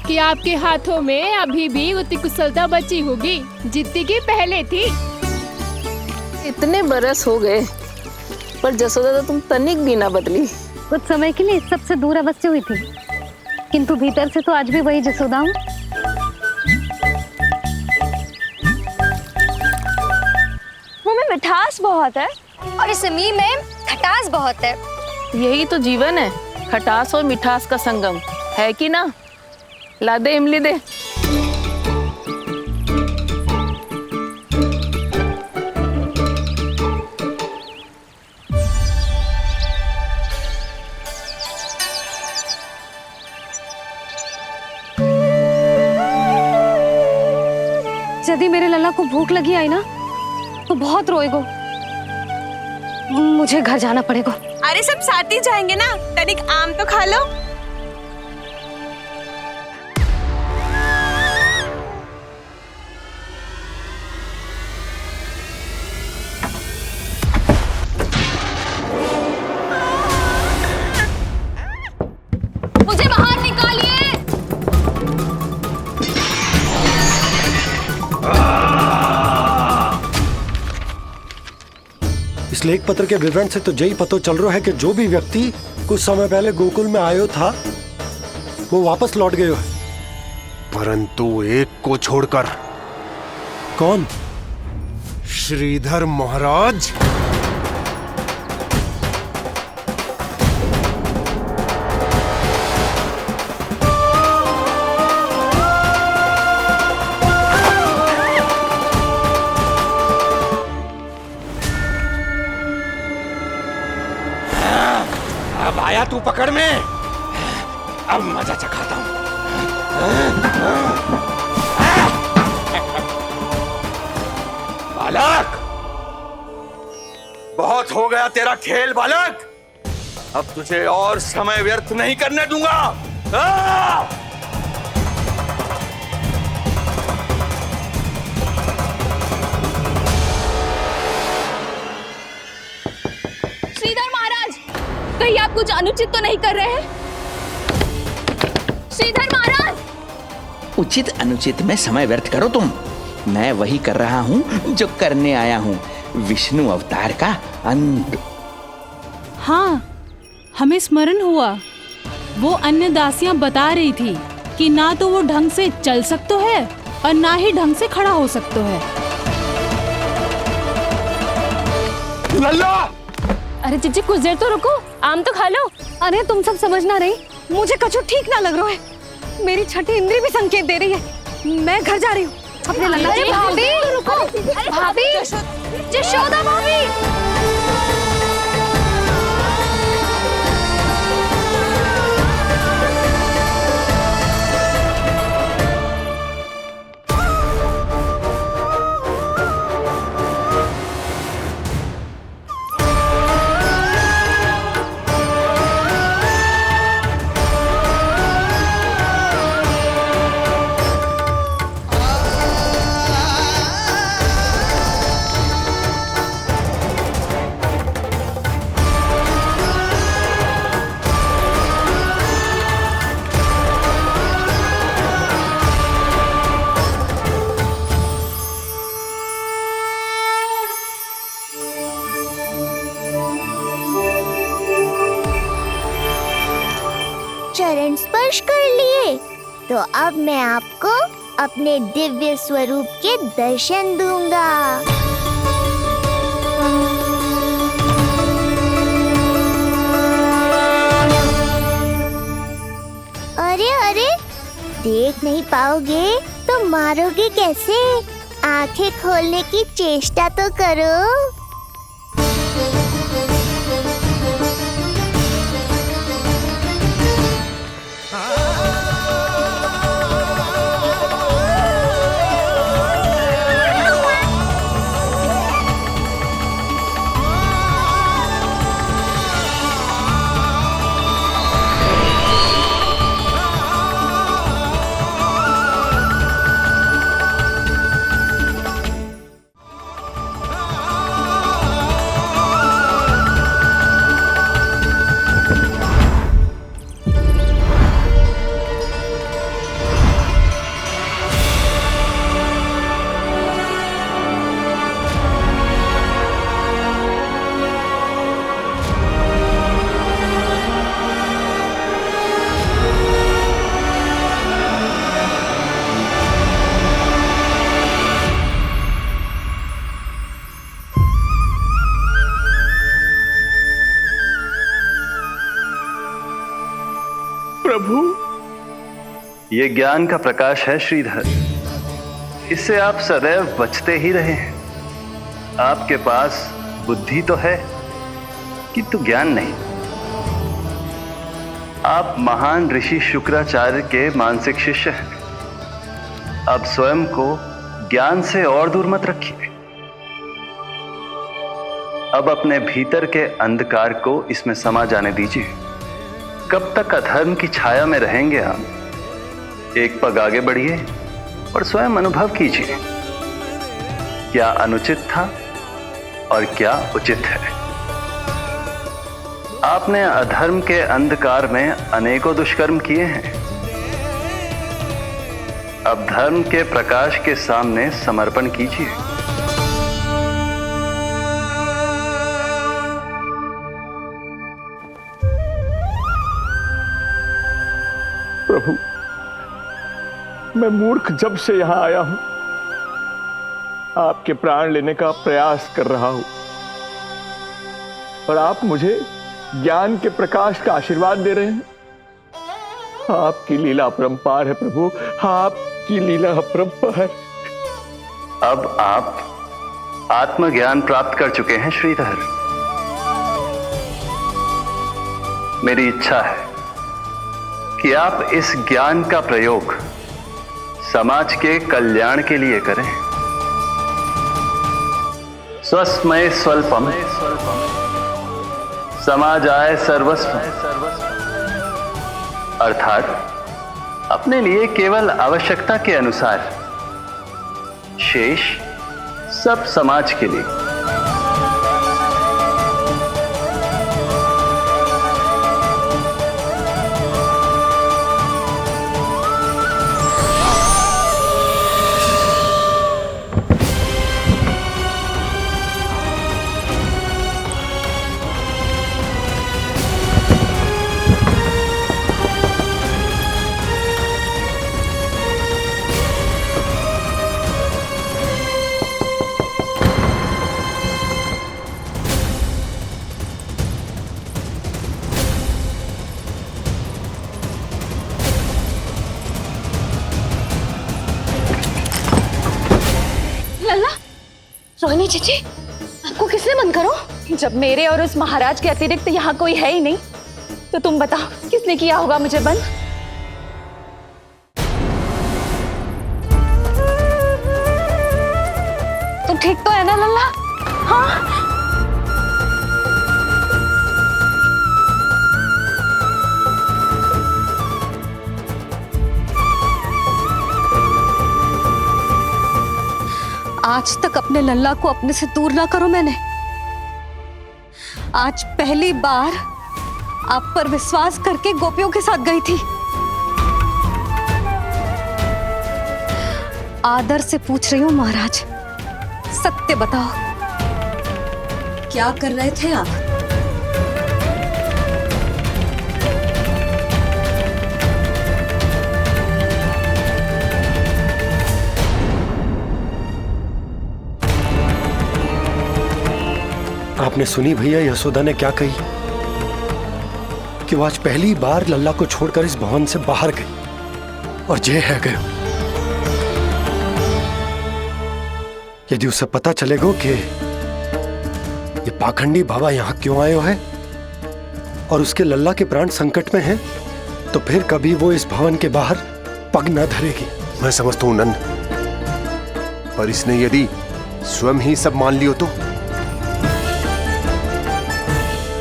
कि आपके हाथों में अभी भी उतनी कुशलता बची होगी जितनी की पहले थी। इतने बरस हो गए पर जसोदा तो तुम तनिक भी ना बदली। कुछ समय के लिए सबसे दूर अवश्य हुई थी, किंतु भीतर से तो आज भी वही जसोदा हूँ। मुंह में मिठास बहुत है और इस मी में खटास बहुत है। यही तो जीवन है, खटास और मिठास का संगम, है कि ना? ला दे इमली दे। यदि मेरे लल्ला को भूख लगी आई ना तो बहुत रोएगो। मुझे घर जाना पड़ेगा। अरे सब साथ ही जाएंगे ना, तनिक आम तो खा लो। मुझे बाहर निकालिए। इस लेख पत्र के विवरण से तो यही पता चल रहा है कि जो भी व्यक्ति कुछ समय पहले गोकुल में आयो था वो वापस लौट गयो है। परंतु एक को छोड़कर। कौन? श्रीधर महाराज। अब आया तू पकड़ में, अब मजा चखाता हूं। बालक, बहुत हो गया तेरा खेल बालक, अब तुझे और समय व्यर्थ नहीं करने दूंगा। श्रीधर महाराज, कहीं आप कुछ अनुचित तो नहीं कर रहे हैं? श्रीधर महाराज! उचित अनुचित में समय व्यर्थ करो तुम, मैं वही कर रहा हूँ जो करने आया हूँ, विष्णु अवतार का अंत। हाँ, हमें स्मरण हुआ। वो अन्य दासियां बता रही थी कि ना तो वो ढंग से चल सकते है और ना ही ढंग से खड़ा हो सकते है। लल्ला! अरे जीजी कुछ देर तो रुको, आम तो खा लो। अरे तुम सब समझ ना रही, मुझे कछु ठीक ना लग रहा है। मेरी छठी इंद्री भी संकेत दे रही है। मैं घर जा रही हूँ अपने लल्ला। अरे भाभी रुको, अरे भाभी, जशोदा भाभी। चरण स्पर्श कर लिए तो अब मैं आपको अपने दिव्य स्वरूप के दर्शन दूंगा। अरे अरे, देख नहीं पाओगे तो मारोगे कैसे? आंखें खोलने की चेष्टा तो करो। प्रभु, ये ज्ञान का प्रकाश है श्रीधर, इससे आप सदैव बचते ही रहे हैं। आपके पास बुद्धि तो है किंतु ज्ञान नहीं। आप महान ऋषि शुक्राचार्य के मानसिक शिष्य हैं। अब स्वयं को ज्ञान से और दूर मत रखिए। अब अपने भीतर के अंधकार को इसमें समा जाने दीजिए। कब तक अधर्म की छाया में रहेंगे आप? एक पग आगे बढ़िए और स्वयं अनुभव कीजिए क्या अनुचित था और क्या उचित है। आपने अधर्म के अंधकार में अनेकों दुष्कर्म किए हैं। अब धर्म के प्रकाश के सामने समर्पण कीजिए। प्रभु, मैं मूर्ख जब से यहां आया हूं, आपके प्राण लेने का प्रयास कर रहा हूं और आप मुझे ज्ञान के प्रकाश का आशीर्वाद दे रहे हैं। आपकी लीला अपरंपार है प्रभु, आपकी लीला अपरंपार। अब आप आत्मज्ञान प्राप्त कर चुके हैं श्रीधर। मेरी इच्छा है कि आप इस ज्ञान का प्रयोग समाज के कल्याण के लिए करें। स्वस्मय स्वल्पम समाजाय सर्वस्व, अर्थात अपने लिए केवल आवश्यकता के अनुसार, शेष सब समाज के लिए। रोहिणी चाची, आपको किसने बंद करो? जब मेरे और उस महाराज के अतिरिक्त यहाँ कोई है ही नहीं, तो तुम बताओ किसने किया होगा मुझे बंद? तुम ठीक तो है ना लल्ला? हाँ? आज तक अपने लल्ला को अपने से दूर ना करो मैंने। आज पहली बार आप पर विश्वास करके गोपियों के साथ गई थी। आदर से पूछ रही हूँ महाराज, सत्य बताओ, क्या कर रहे थे आप? आपने सुनी भैया यशोदा ने क्या कही कि वो आज पहली बार लल्ला को छोड़कर इस भवन से बाहर गई और जे है गए। यदि उसे पता चलेगा कि ये पाखंडी बाबा यहाँ क्यों आयो है और उसके लल्ला के प्राण संकट में हैं, तो फिर कभी वो इस भवन के बाहर पग न धरेगी। मैं समझता हूं नंद, पर इसने यदि स्वयं ही सब मान लियो तो?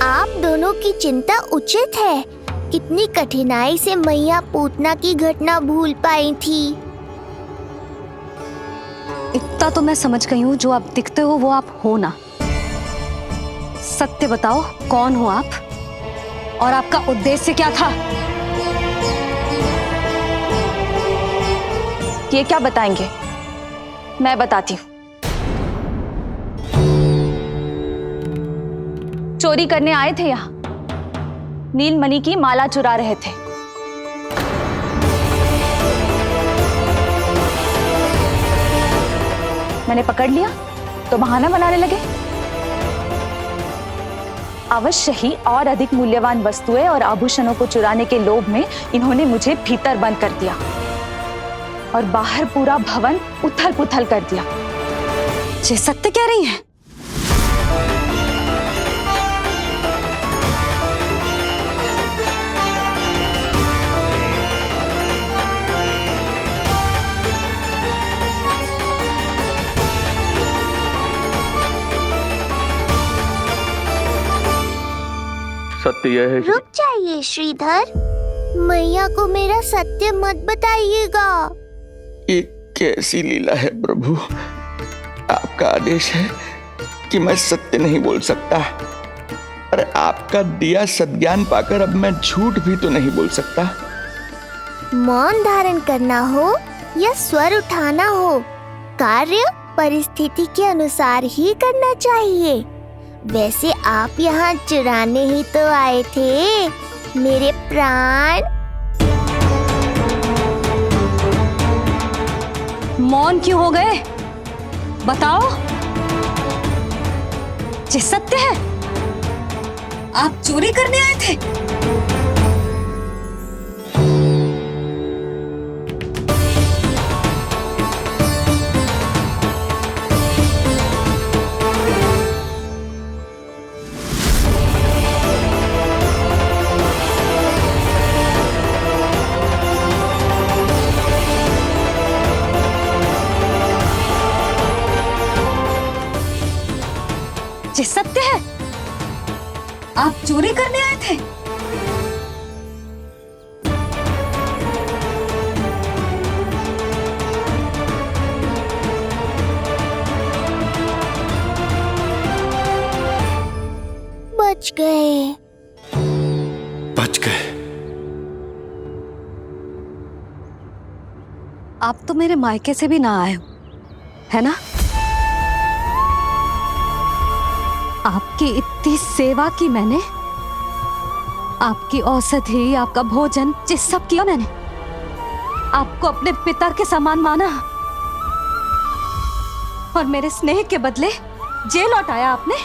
आप दोनों की चिंता उचित है। कितनी कठिनाई से मैया पूतना की घटना भूल पाई थी। इतना तो मैं समझ गई हूँ, जो आप दिखते हो वो आप हो ना। सत्य बताओ, कौन हो आप और आपका उद्देश्य क्या था? ये क्या बताएंगे, मैं बताती हूँ। चोरी करने आए थे यहाँ, नीलमणि की माला चुरा रहे थे। मैंने पकड़ लिया तो बहाना बनाने लगे। अवश्य ही और अधिक मूल्यवान वस्तुएं और आभूषणों को चुराने के लोभ में इन्होंने मुझे भीतर बंद कर दिया और बाहर पूरा भवन उथल पुथल कर दिया। ये सत्य कह रही हैं? सत्य यह है। रुक जाइए श्रीधर, मैया को मेरा सत्य मत बताइएगा। ये कैसी लीला है प्रभु, आपका आदेश है कि मैं सत्य नहीं बोल सकता, और आपका दिया सद्ज्ञान पाकर अब मैं झूठ भी तो नहीं बोल सकता। मौन धारण करना हो या स्वर उठाना हो, कार्य परिस्थिति के अनुसार ही करना चाहिए। वैसे आप यहाँ चुराने ही तो आए थे मेरे प्राण। मौन क्यों हो गए? बताओ, ये सत्य है? आप चोरी करने आए थे? ये सत्य है? आप चोरी करने आए थे? बच गए। बच गए। आप तो मेरे मायके से भी ना आए हो, है ना? आपकी इतनी सेवा की मैंने, आपकी औषधि, आपका भोजन, ये सब किया मैंने। आपको अपने पिता के समान माना और मेरे स्नेह के बदले जेल लौटाया आपने।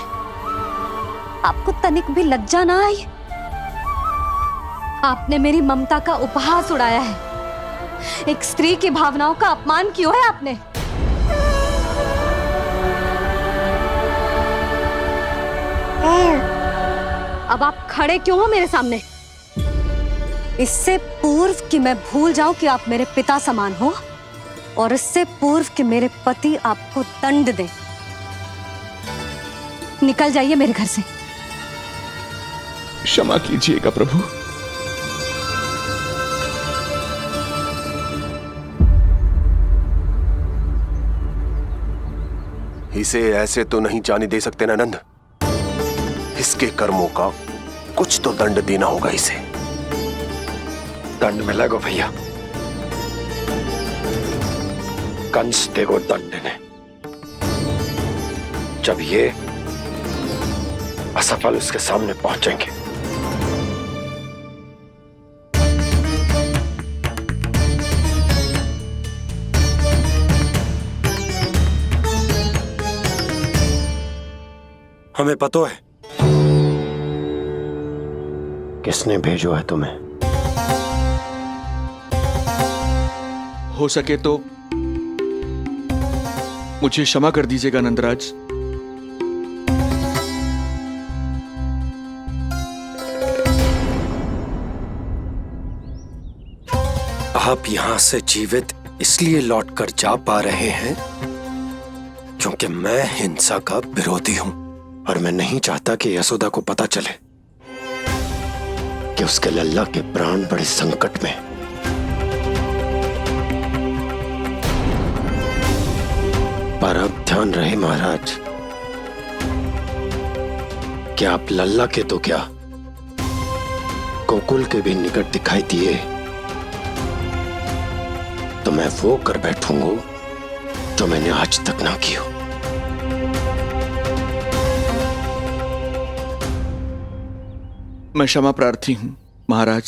आपको तनिक भी लज्जा ना आई? आपने मेरी ममता का उपहास उड़ाया है। एक स्त्री की भावनाओं का अपमान किया है आपने। अब आप खड़े क्यों हो मेरे सामने? इससे पूर्व कि मैं भूल जाऊं कि आप मेरे पिता समान हो, और इससे पूर्व कि मेरे पति आपको दंड दें, निकल जाइए मेरे घर से। क्षमा कीजिएगा प्रभु। इसे ऐसे तो नहीं जाने दे सकते ना नंद। इसके कर्मों का कुछ तो दंड देना होगा इसे। दंड मिलेगा भैया, कंस देगो दंड ने, जब ये असफल उसके सामने पहुंचेंगे। हमें पता है किसने भेजो है तुम्हें। हो सके तो मुझे क्षमा कर दीजिएगा नंदराज। आप यहां से जीवित इसलिए लौटकर जा पा रहे हैं क्योंकि मैं हिंसा का विरोधी हूं और मैं नहीं चाहता कि यशोदा को पता चले कि उसके लल्ला के प्राण बड़े संकट में। पर अब ध्यान रहे महाराज कि आप लल्ला के तो क्या गोकुल के भी निकट दिखाई दिए तो मैं वो कर बैठूंगा जो मैंने आज तक ना की हो। मैं क्षमा प्रार्थी हूं महाराज।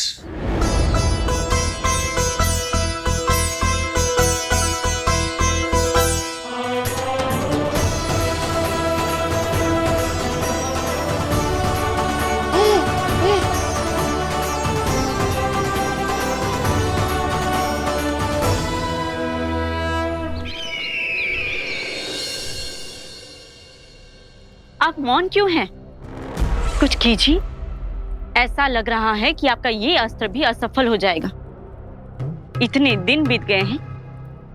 आप मौन क्यों हैं? कुछ कीजिए। ऐसा लग रहा है कि आपका ये अस्त्र भी असफल हो जाएगा। इतने दिन बीत गए हैं,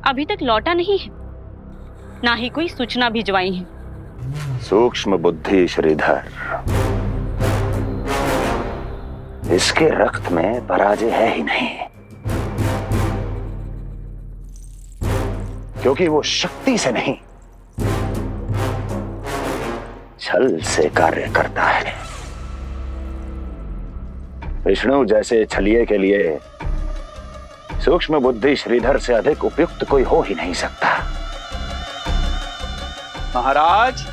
अभी तक लौटा नहीं है, ना ही कोई सूचना भिजवाई है। सूक्ष्म बुद्धि श्रीधर, इसके रक्त में पराजय है ही नहीं, क्योंकि वो शक्ति से नहीं छल से कार्य करता है। विष्णु जैसे छलिए के लिए सूक्ष्म बुद्धि श्रीधर से अधिक उपयुक्त कोई हो ही नहीं सकता। महाराज,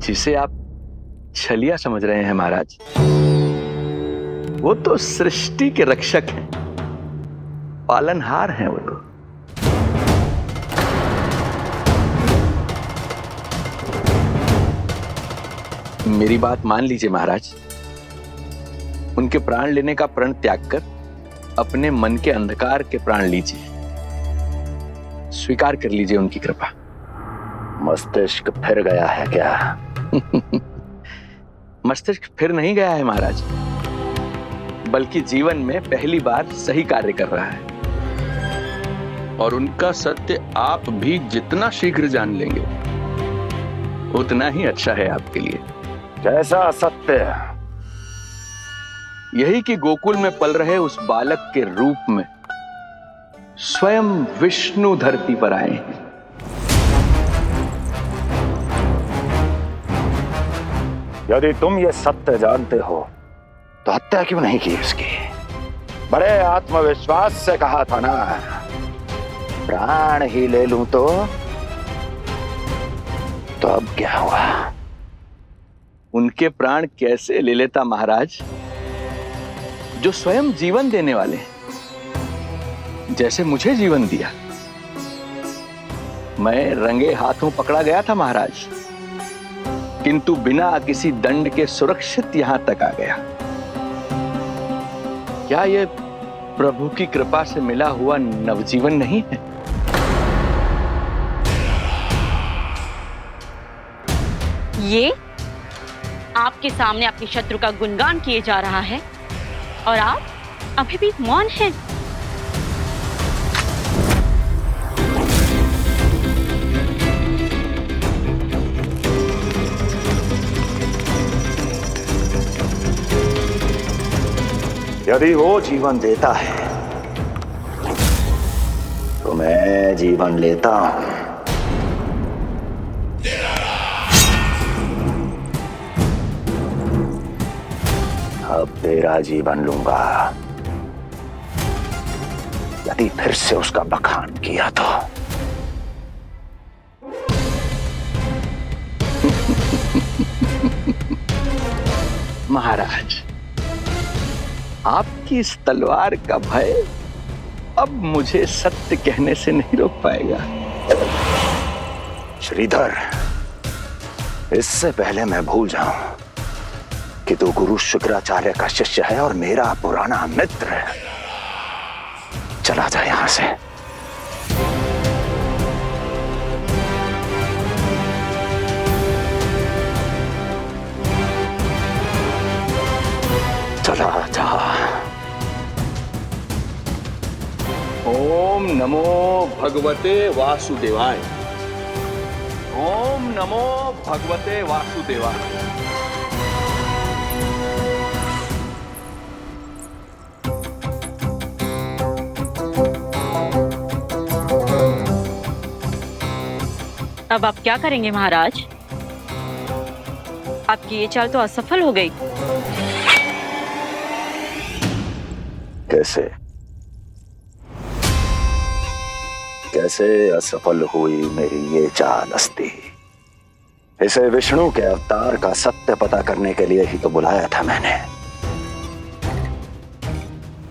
जिसे आप छलिया समझ रहे हैं महाराज, वो तो सृष्टि के रक्षक हैं, पालनहार हैं वो तो। मेरी बात मान लीजिए महाराज, उनके प्राण लेने का प्रण त्याग कर अपने मन के अंधकार के प्राण लीजिए, स्वीकार कर लीजिए उनकी कृपा। मस्तिष्क फिर गया है क्या? मस्तिष्क फिर नहीं गया है महाराज, बल्कि जीवन में पहली बार सही कार्य कर रहा है। और उनका सत्य आप भी जितना शीघ्र जान लेंगे उतना ही अच्छा है आपके लिए। कैसा सत्य? यही कि गोकुल में पल रहे उस बालक के रूप में स्वयं विष्णु धरती पर आए हैं। यदि तुम ये सत्य जानते हो तो हत्या क्यों नहीं की उसकी? बड़े आत्मविश्वास से कहा था ना, प्राण ही ले लूं तो अब क्या हुआ? उनके प्राण कैसे ले लेता महाराज, जो स्वयं जीवन देने वाले हैं, जैसे मुझे जीवन दिया। मैं रंगे हाथों पकड़ा गया था महाराज, किंतु बिना किसी दंड के सुरक्षित यहां तक आ गया। क्या यह प्रभु की कृपा से मिला हुआ नवजीवन नहीं है? ये आपके सामने आपके शत्रु का गुणगान किए जा रहा है और आप अभी भी मौन हैं। यदि वो जीवन देता है तो मैं जीवन लेता हूं। अब तेरा जीवन लूंगा यदि फिर से उसका बखान किया तो। महाराज, आपकी इस तलवार का भय अब मुझे सत्य कहने से नहीं रोक पाएगा। श्रीधर, इससे पहले मैं भूल जाऊं, कि तू गुरु शुक्राचार्य का शिष्य है और मेरा पुराना मित्र है। चला जा यहां से। चला जा। ओम नमो भगवते वासुदेवाय। ओम नमो भगवते वासुदेवाय। अब आप क्या करेंगे महाराज? आपकी ये चाल तो असफल हो गई। कैसे कैसे असफल हुई मेरी ये चाल अस्ति? इसे विष्णु के अवतार का सत्य पता करने के लिए ही तो बुलाया था मैंने,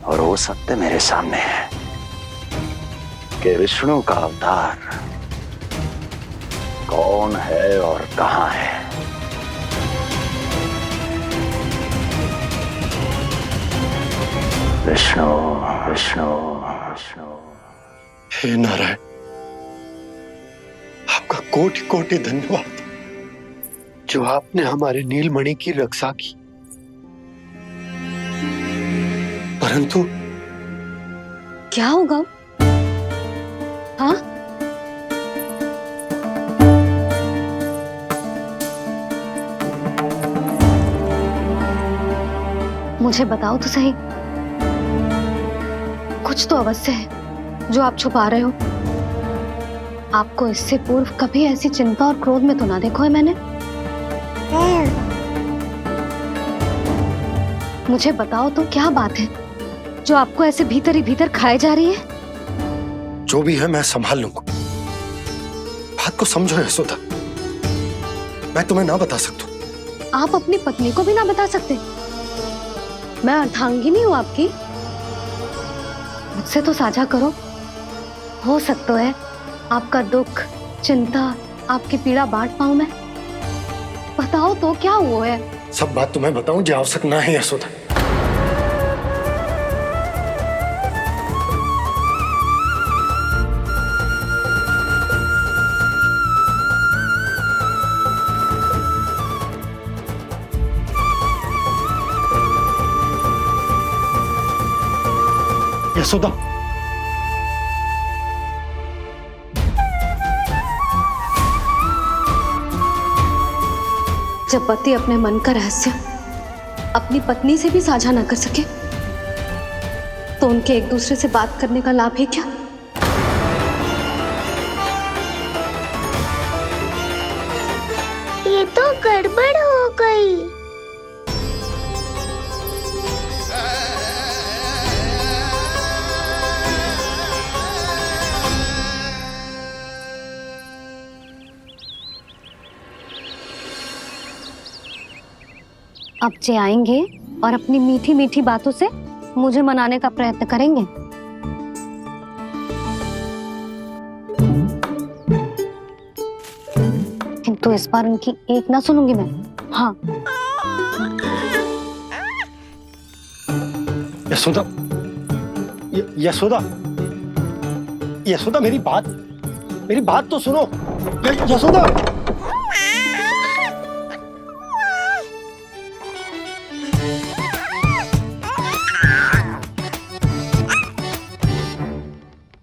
और वो सत्य मेरे सामने है कि विष्णु का अवतार कौन है और कहां है। विष्णु विष्णु विष्णु। हे नारायण, आपका कोटि कोटि धन्यवाद जो आपने हमारे नीलमणि की रक्षा की। परंतु क्या होगा? हाँ, मुझे बताओ तो सही, कुछ तो अवश्य है जो आप छुपा रहे हो। आपको इससे पूर्व कभी ऐसी चिंता और क्रोध में तो ना देखो है मैंने। मुझे बताओ तो क्या बात है जो आपको ऐसे भीतर ही भीतर खाए जा रही है? जो भी है मैं संभाल लूंगा। बात को समझो यशोदा, मैं तुम्हें ना बता सकता। आप अपनी पत्नी को भी ना बता सकते? मैं अर्धांगिनी हूँ आपकी, मुझसे तो साझा करो। हो सकता है आपका दुख, चिंता, आपकी पीड़ा बांट पाऊं मैं। बताओ तो क्या हुआ है? सब बात तुम्हें बताऊं जो आवश्यक ना है यशोदा। यशोदा, जब पति अपने मन का रहस्य अपनी पत्नी से भी साझा न कर सके तो उनके एक दूसरे से बात करने का लाभ है क्या? ये तो गड़बड़ हो गई। अब जे आएंगे और अपनी मीठी मीठी बातों से मुझे मनाने का प्रयत्न करेंगे। किंतु इस बार उनकी एक ना सुनूंगी मैं। हाँ, यशोदा, यशोदा, यशोदा, मेरी बात तो सुनो। यशोदा,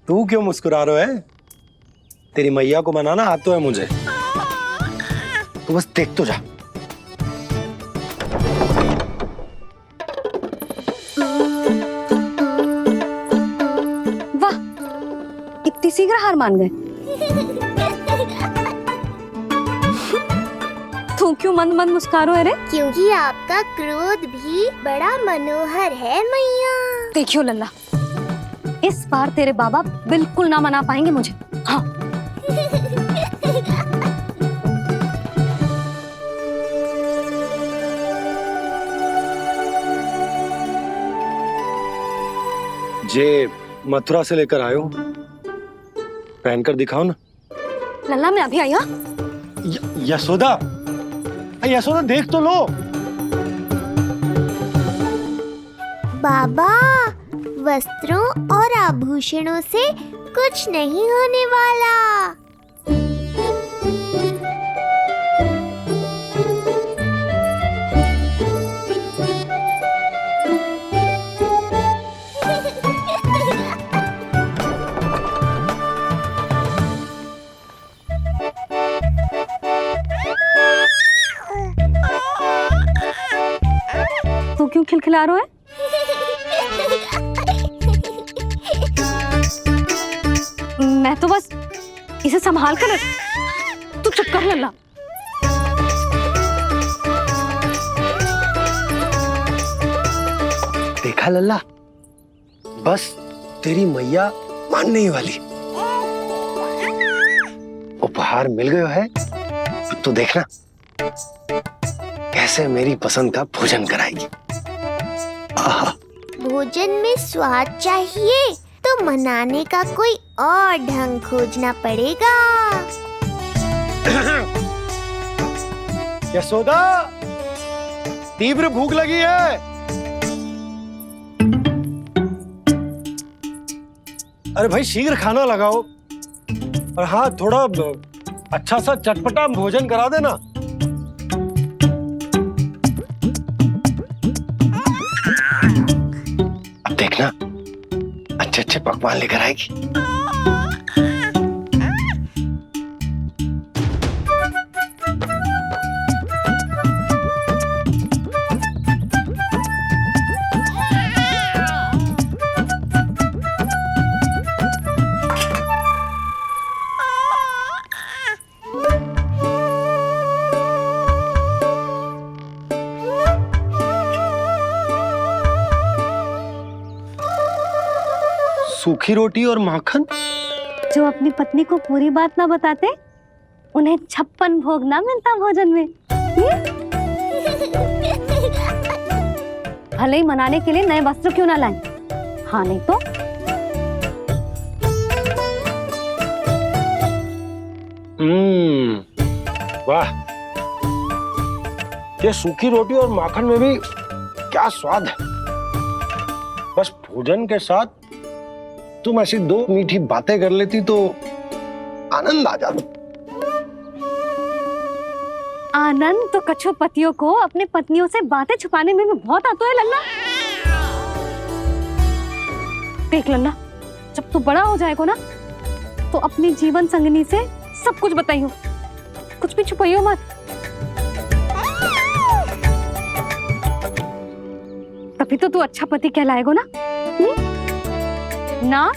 तू क्यों मुस्कुरा रहे है? तेरी मैया को मनाना आता है मुझे। तू बस देख तो जा। वाह, इतनी शीघ्र हार मान गए। तू क्यों मंद मंद मुस्कुरा रहे रे? क्योंकि आपका क्रोध भी बड़ा मनोहर है मैया। देखियो लल्ला, इस बार तेरे बाबा बिल्कुल ना मना पाएंगे मुझे। हाँ, जे मथुरा से लेकर आयो, पहनकर दिखाओ ना। लल्ला मैं अभी आई। हाँ, यशोदा, यशोदा देख तो लो। बाबा, वस्त्रों और आभूषणों से कुछ नहीं होने वाला। तू क्यों खिलखिला रहा है? मैं तो बस इसे संभाल कर तू चुप कर लल्ला। देखा लल्ला, बस तेरी मैया मानने ही वाली। उपहार मिल गयो है, अब तो देखना कैसे मेरी पसंद का भोजन कराएगी। भोजन में स्वाद चाहिए तो मनाने का कोई और ढंग खोजना पड़ेगा। यशोदा, तीव्र भूख लगी है। अरे भाई शीघ्र खाना लगाओ, और हाँ थोड़ा अच्छा सा चटपटा भोजन करा देना। अब देखना अच्छे अच्छे पकवान लेकर आएगी। सूखी रोटी और माखन। जो अपनी पत्नी को पूरी बात ना बताते, उन्हें 56 भोग ना मिलता भोजन में। भले ही मनाने के लिए नए वस्त्र क्यों ना लाएं, हाँ नहीं तो वाह, ये सूखी रोटी और माखन में भी क्या स्वाद है। बस भोजन के साथ तुम ऐसी 2 मीठी बातें कर लेती तो आनंद आ जाता। आनंद तो कछुआ पतियों को अपने पत्नियों से बातें छुपाने में भी बहुत आता है लल्ला। देख लल्ला, जब तू बड़ा हो जाएगा ना तो अपनी जीवन संगनी से सब कुछ बताइयो, कुछ भी छुपाइयो मत। तभी तो तू अच्छा पति कहलाएगा ना। ना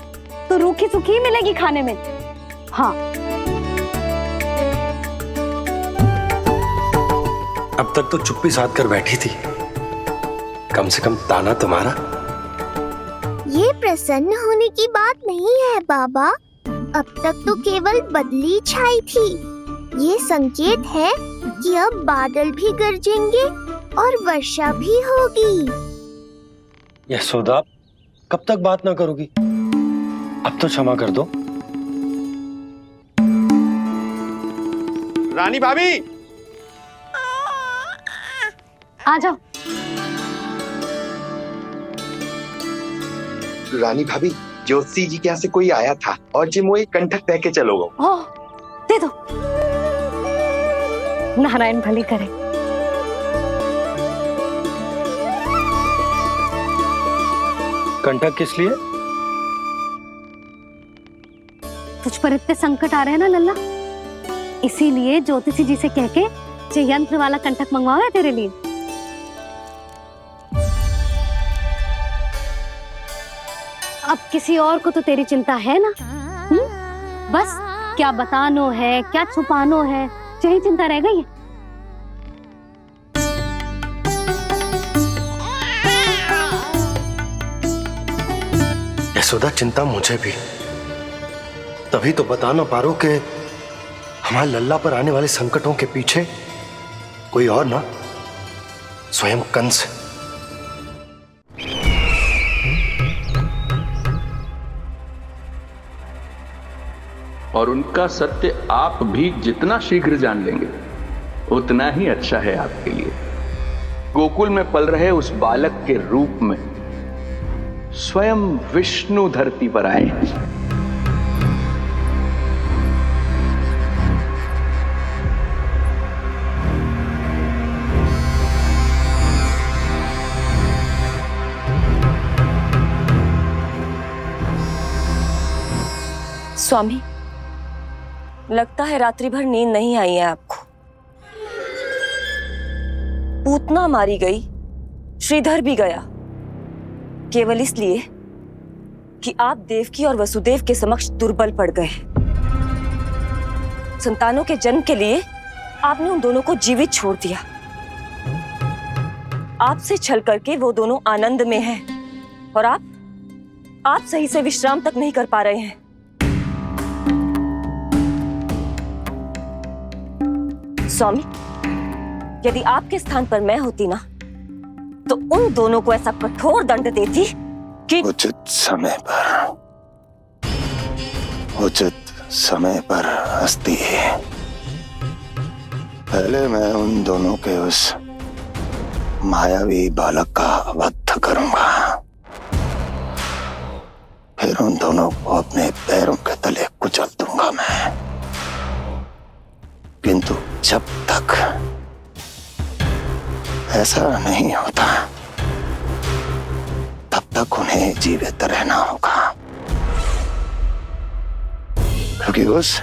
तो रूखी सूखी मिलेगी खाने में। हाँ, अब तक तो चुप्पी साध कर बैठी थी, कम से कम ताना तुम्हारा। ये प्रसन्न होने की बात नहीं है बाबा, अब तक तो केवल बदली छाई थी। ये संकेत है कि अब बादल भी गरजेंगे और वर्षा भी होगी। यशोदा, कब तक बात ना करोगी? अब तो क्षमा कर दो। रानी भाभी, आ जाओ। रानी भाभी, ज्योति जी के यहाँ से कोई आया था और जी मुझे कंठक दे के चलोगे। ओह, दे दो। नारायण भली करे। कंठक किस लिए? तुझ पर इतने संकट आ रहे हैं ना लल्ला, इसीलिए ज्योतिषी जी से कह के ये यंत्र वाला कंठक मंगवाओ है तेरे लिए। अब किसी और को तो तेरी चिंता है ना? बस क्या बतानो है, क्या छुपानो है, यही चिंता रह गई है। यशोदा, चिंता मुझे भी। तभी तो बता ना पा रहा हूं कि हमारे लल्ला पर आने वाले संकटों के पीछे कोई और ना, स्वयं कंस है। और उनका सत्य आप भी जितना शीघ्र जान लेंगे उतना ही अच्छा है आपके लिए। गोकुल में पल रहे उस बालक के रूप में स्वयं विष्णु धरती पर आए। स्वामी, लगता है रात्रि भर नींद नहीं आई है आपको। पूतना मारी गई, श्रीधर भी गया, केवल इसलिए कि आप देवकी और वसुदेव के समक्ष दुर्बल पड़ गए। संतानों के जन्म के लिए आपने उन दोनों को जीवित छोड़ दिया। आपसे छल करके वो दोनों आनंद में हैं और आप सही से विश्राम तक नहीं कर पा रहे हैं। स्वामी, यदि आपके स्थान पर मैं होती ना, तो उन दोनों को ऐसा कठोर दंड देती कि उचित समय पर हस्ती। पहले मैं उन दोनों के उस मायावी बालक का वध करूंगा, फिर उन दोनों को अपने पैरों के तले कुचल दूंगा मैं। किंतु जब तक ऐसा नहीं होता, तब तक उन्हें जीवित रहना होगा, क्योंकि उस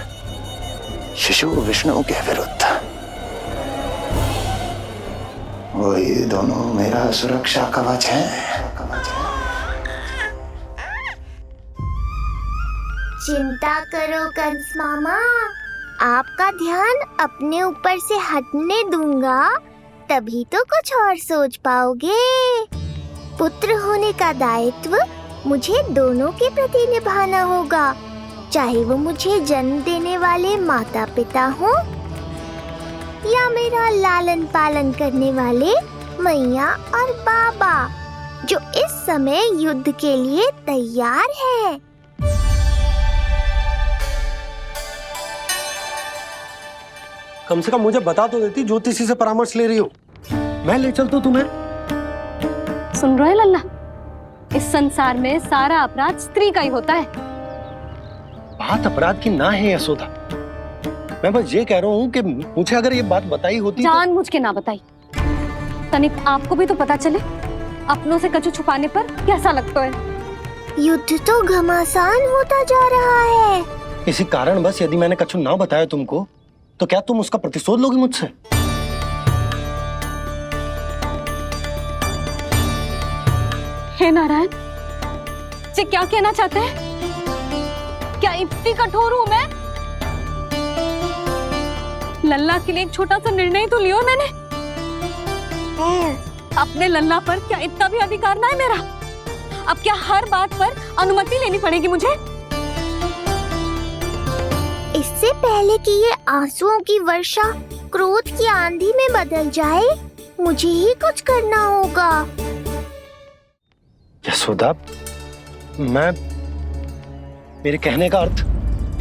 शिशु विष्णु के विरुद्ध वही दोनों मेरा सुरक्षा कवच है। चिंता करो कंस मामा, आपका ध्यान अपने ऊपर से हटने दूंगा, तभी तो कुछ और सोच पाओगे। पुत्र होने का दायित्व मुझे दोनों के प्रति निभाना होगा, चाहे वो मुझे जन्म देने वाले माता पिता हो या मेरा लालन पालन करने वाले मैया और बाबा, जो इस समय युद्ध के लिए तैयार है। कम से कम मुझे बता तो देती, ज्योतिषी से परामर्श ले रही हो, मैं ले चलता तुम्हें। सुन रहे लल्ला, इस संसार में सारा अपराध स्त्री का ही होता है। बात अपराध की ना है यशोदा, मैं बस ये कह रहा हूँ कि मुझे अगर ये बात बताई होती जानबूझ के ना बताई। तनिक आपको भी तो पता चले अपनों से कछु छुपाने पर कैसा लगता है। युद्ध तो घमासान होता जा रहा है। इसी कारण बस यदि मैंने कछु ना बताया तुमको, तो क्या तुम उसका प्रतिशोध लोगी मुझसे? हे नारायण, जी क्या कहना चाहते हैं? क्या इतनी कठोर हूं मैं? लल्ला के लिए एक छोटा सा निर्णय तो लियो मैंने। अपने लल्ला पर क्या इतना भी अधिकार ना है मेरा? अब क्या हर बात पर अनुमति लेनी पड़ेगी मुझे? इससे पहले कि ये आंसुओं की वर्षा क्रोध की आंधी में बदल जाए, मुझे ही कुछ करना होगा। यशोदा, मेरे कहने का अर्थ,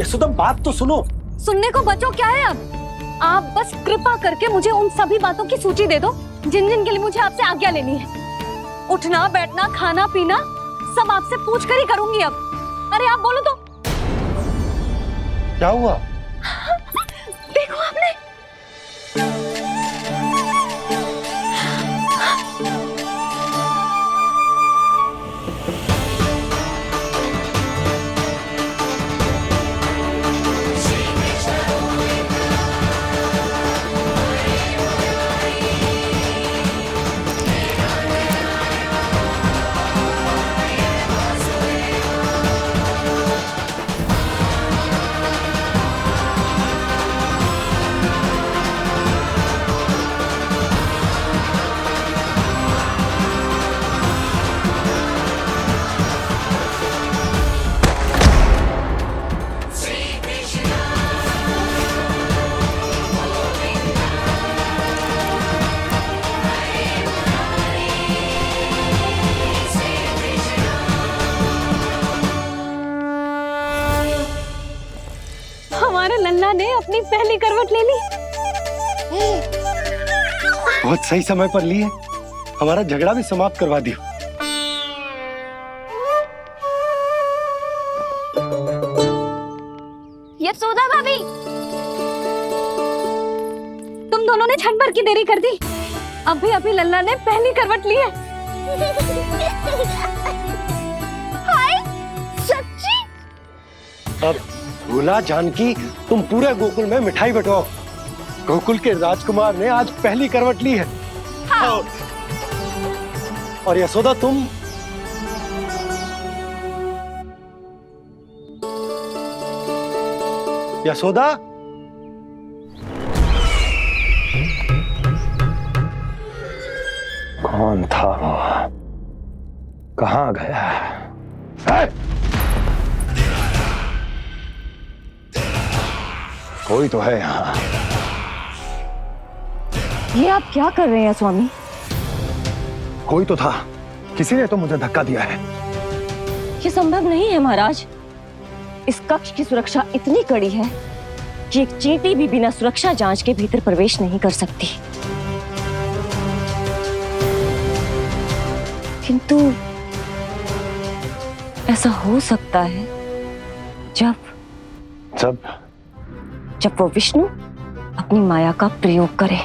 यशोदा बात तो सुनो। सुनने को बचो क्या है अब? आप बस कृपा करके मुझे उन सभी बातों की सूची दे दो जिन जिन के लिए मुझे आपसे आज्ञा लेनी है। उठना बैठना खाना पीना सब आपसे पूछ कर ही करूंगी अब। अरे आप बोलो तो। क्या हुआ? देखो आपने। हमारे लल्ला ने अपनी पहली करवट ले ली। बहुत सही समय पर ली है, हमारा झगड़ा भी समाप्त करवा दिया। यशोदा भाभी, तुम दोनों ने क्षण भर की देरी कर दी। अभी अभी लल्ला ने पहली करवट ली है। हाय, सच्ची? अब भूला जानकी, तुम पूरे गोकुल में मिठाई बंटवाओ। गोकुल के राजकुमार ने आज पहली करवट ली है। हाँ। और यशोदा तुम यशोदा, कौन था वो? कहाँ गया है? कोई तो है यहाँ। ये आप क्या कर रहे हैं स्वामी? कोई तो था, किसी ने तो मुझे धक्का दिया है। ये संभव नहीं है महाराज। इस कक्ष की सुरक्षा इतनी कड़ी है कि एक चींटी भी बिना सुरक्षा जांच के भीतर प्रवेश नहीं कर सकती। किंतु ऐसा हो सकता है जब वो विष्णु अपनी माया का प्रयोग करे।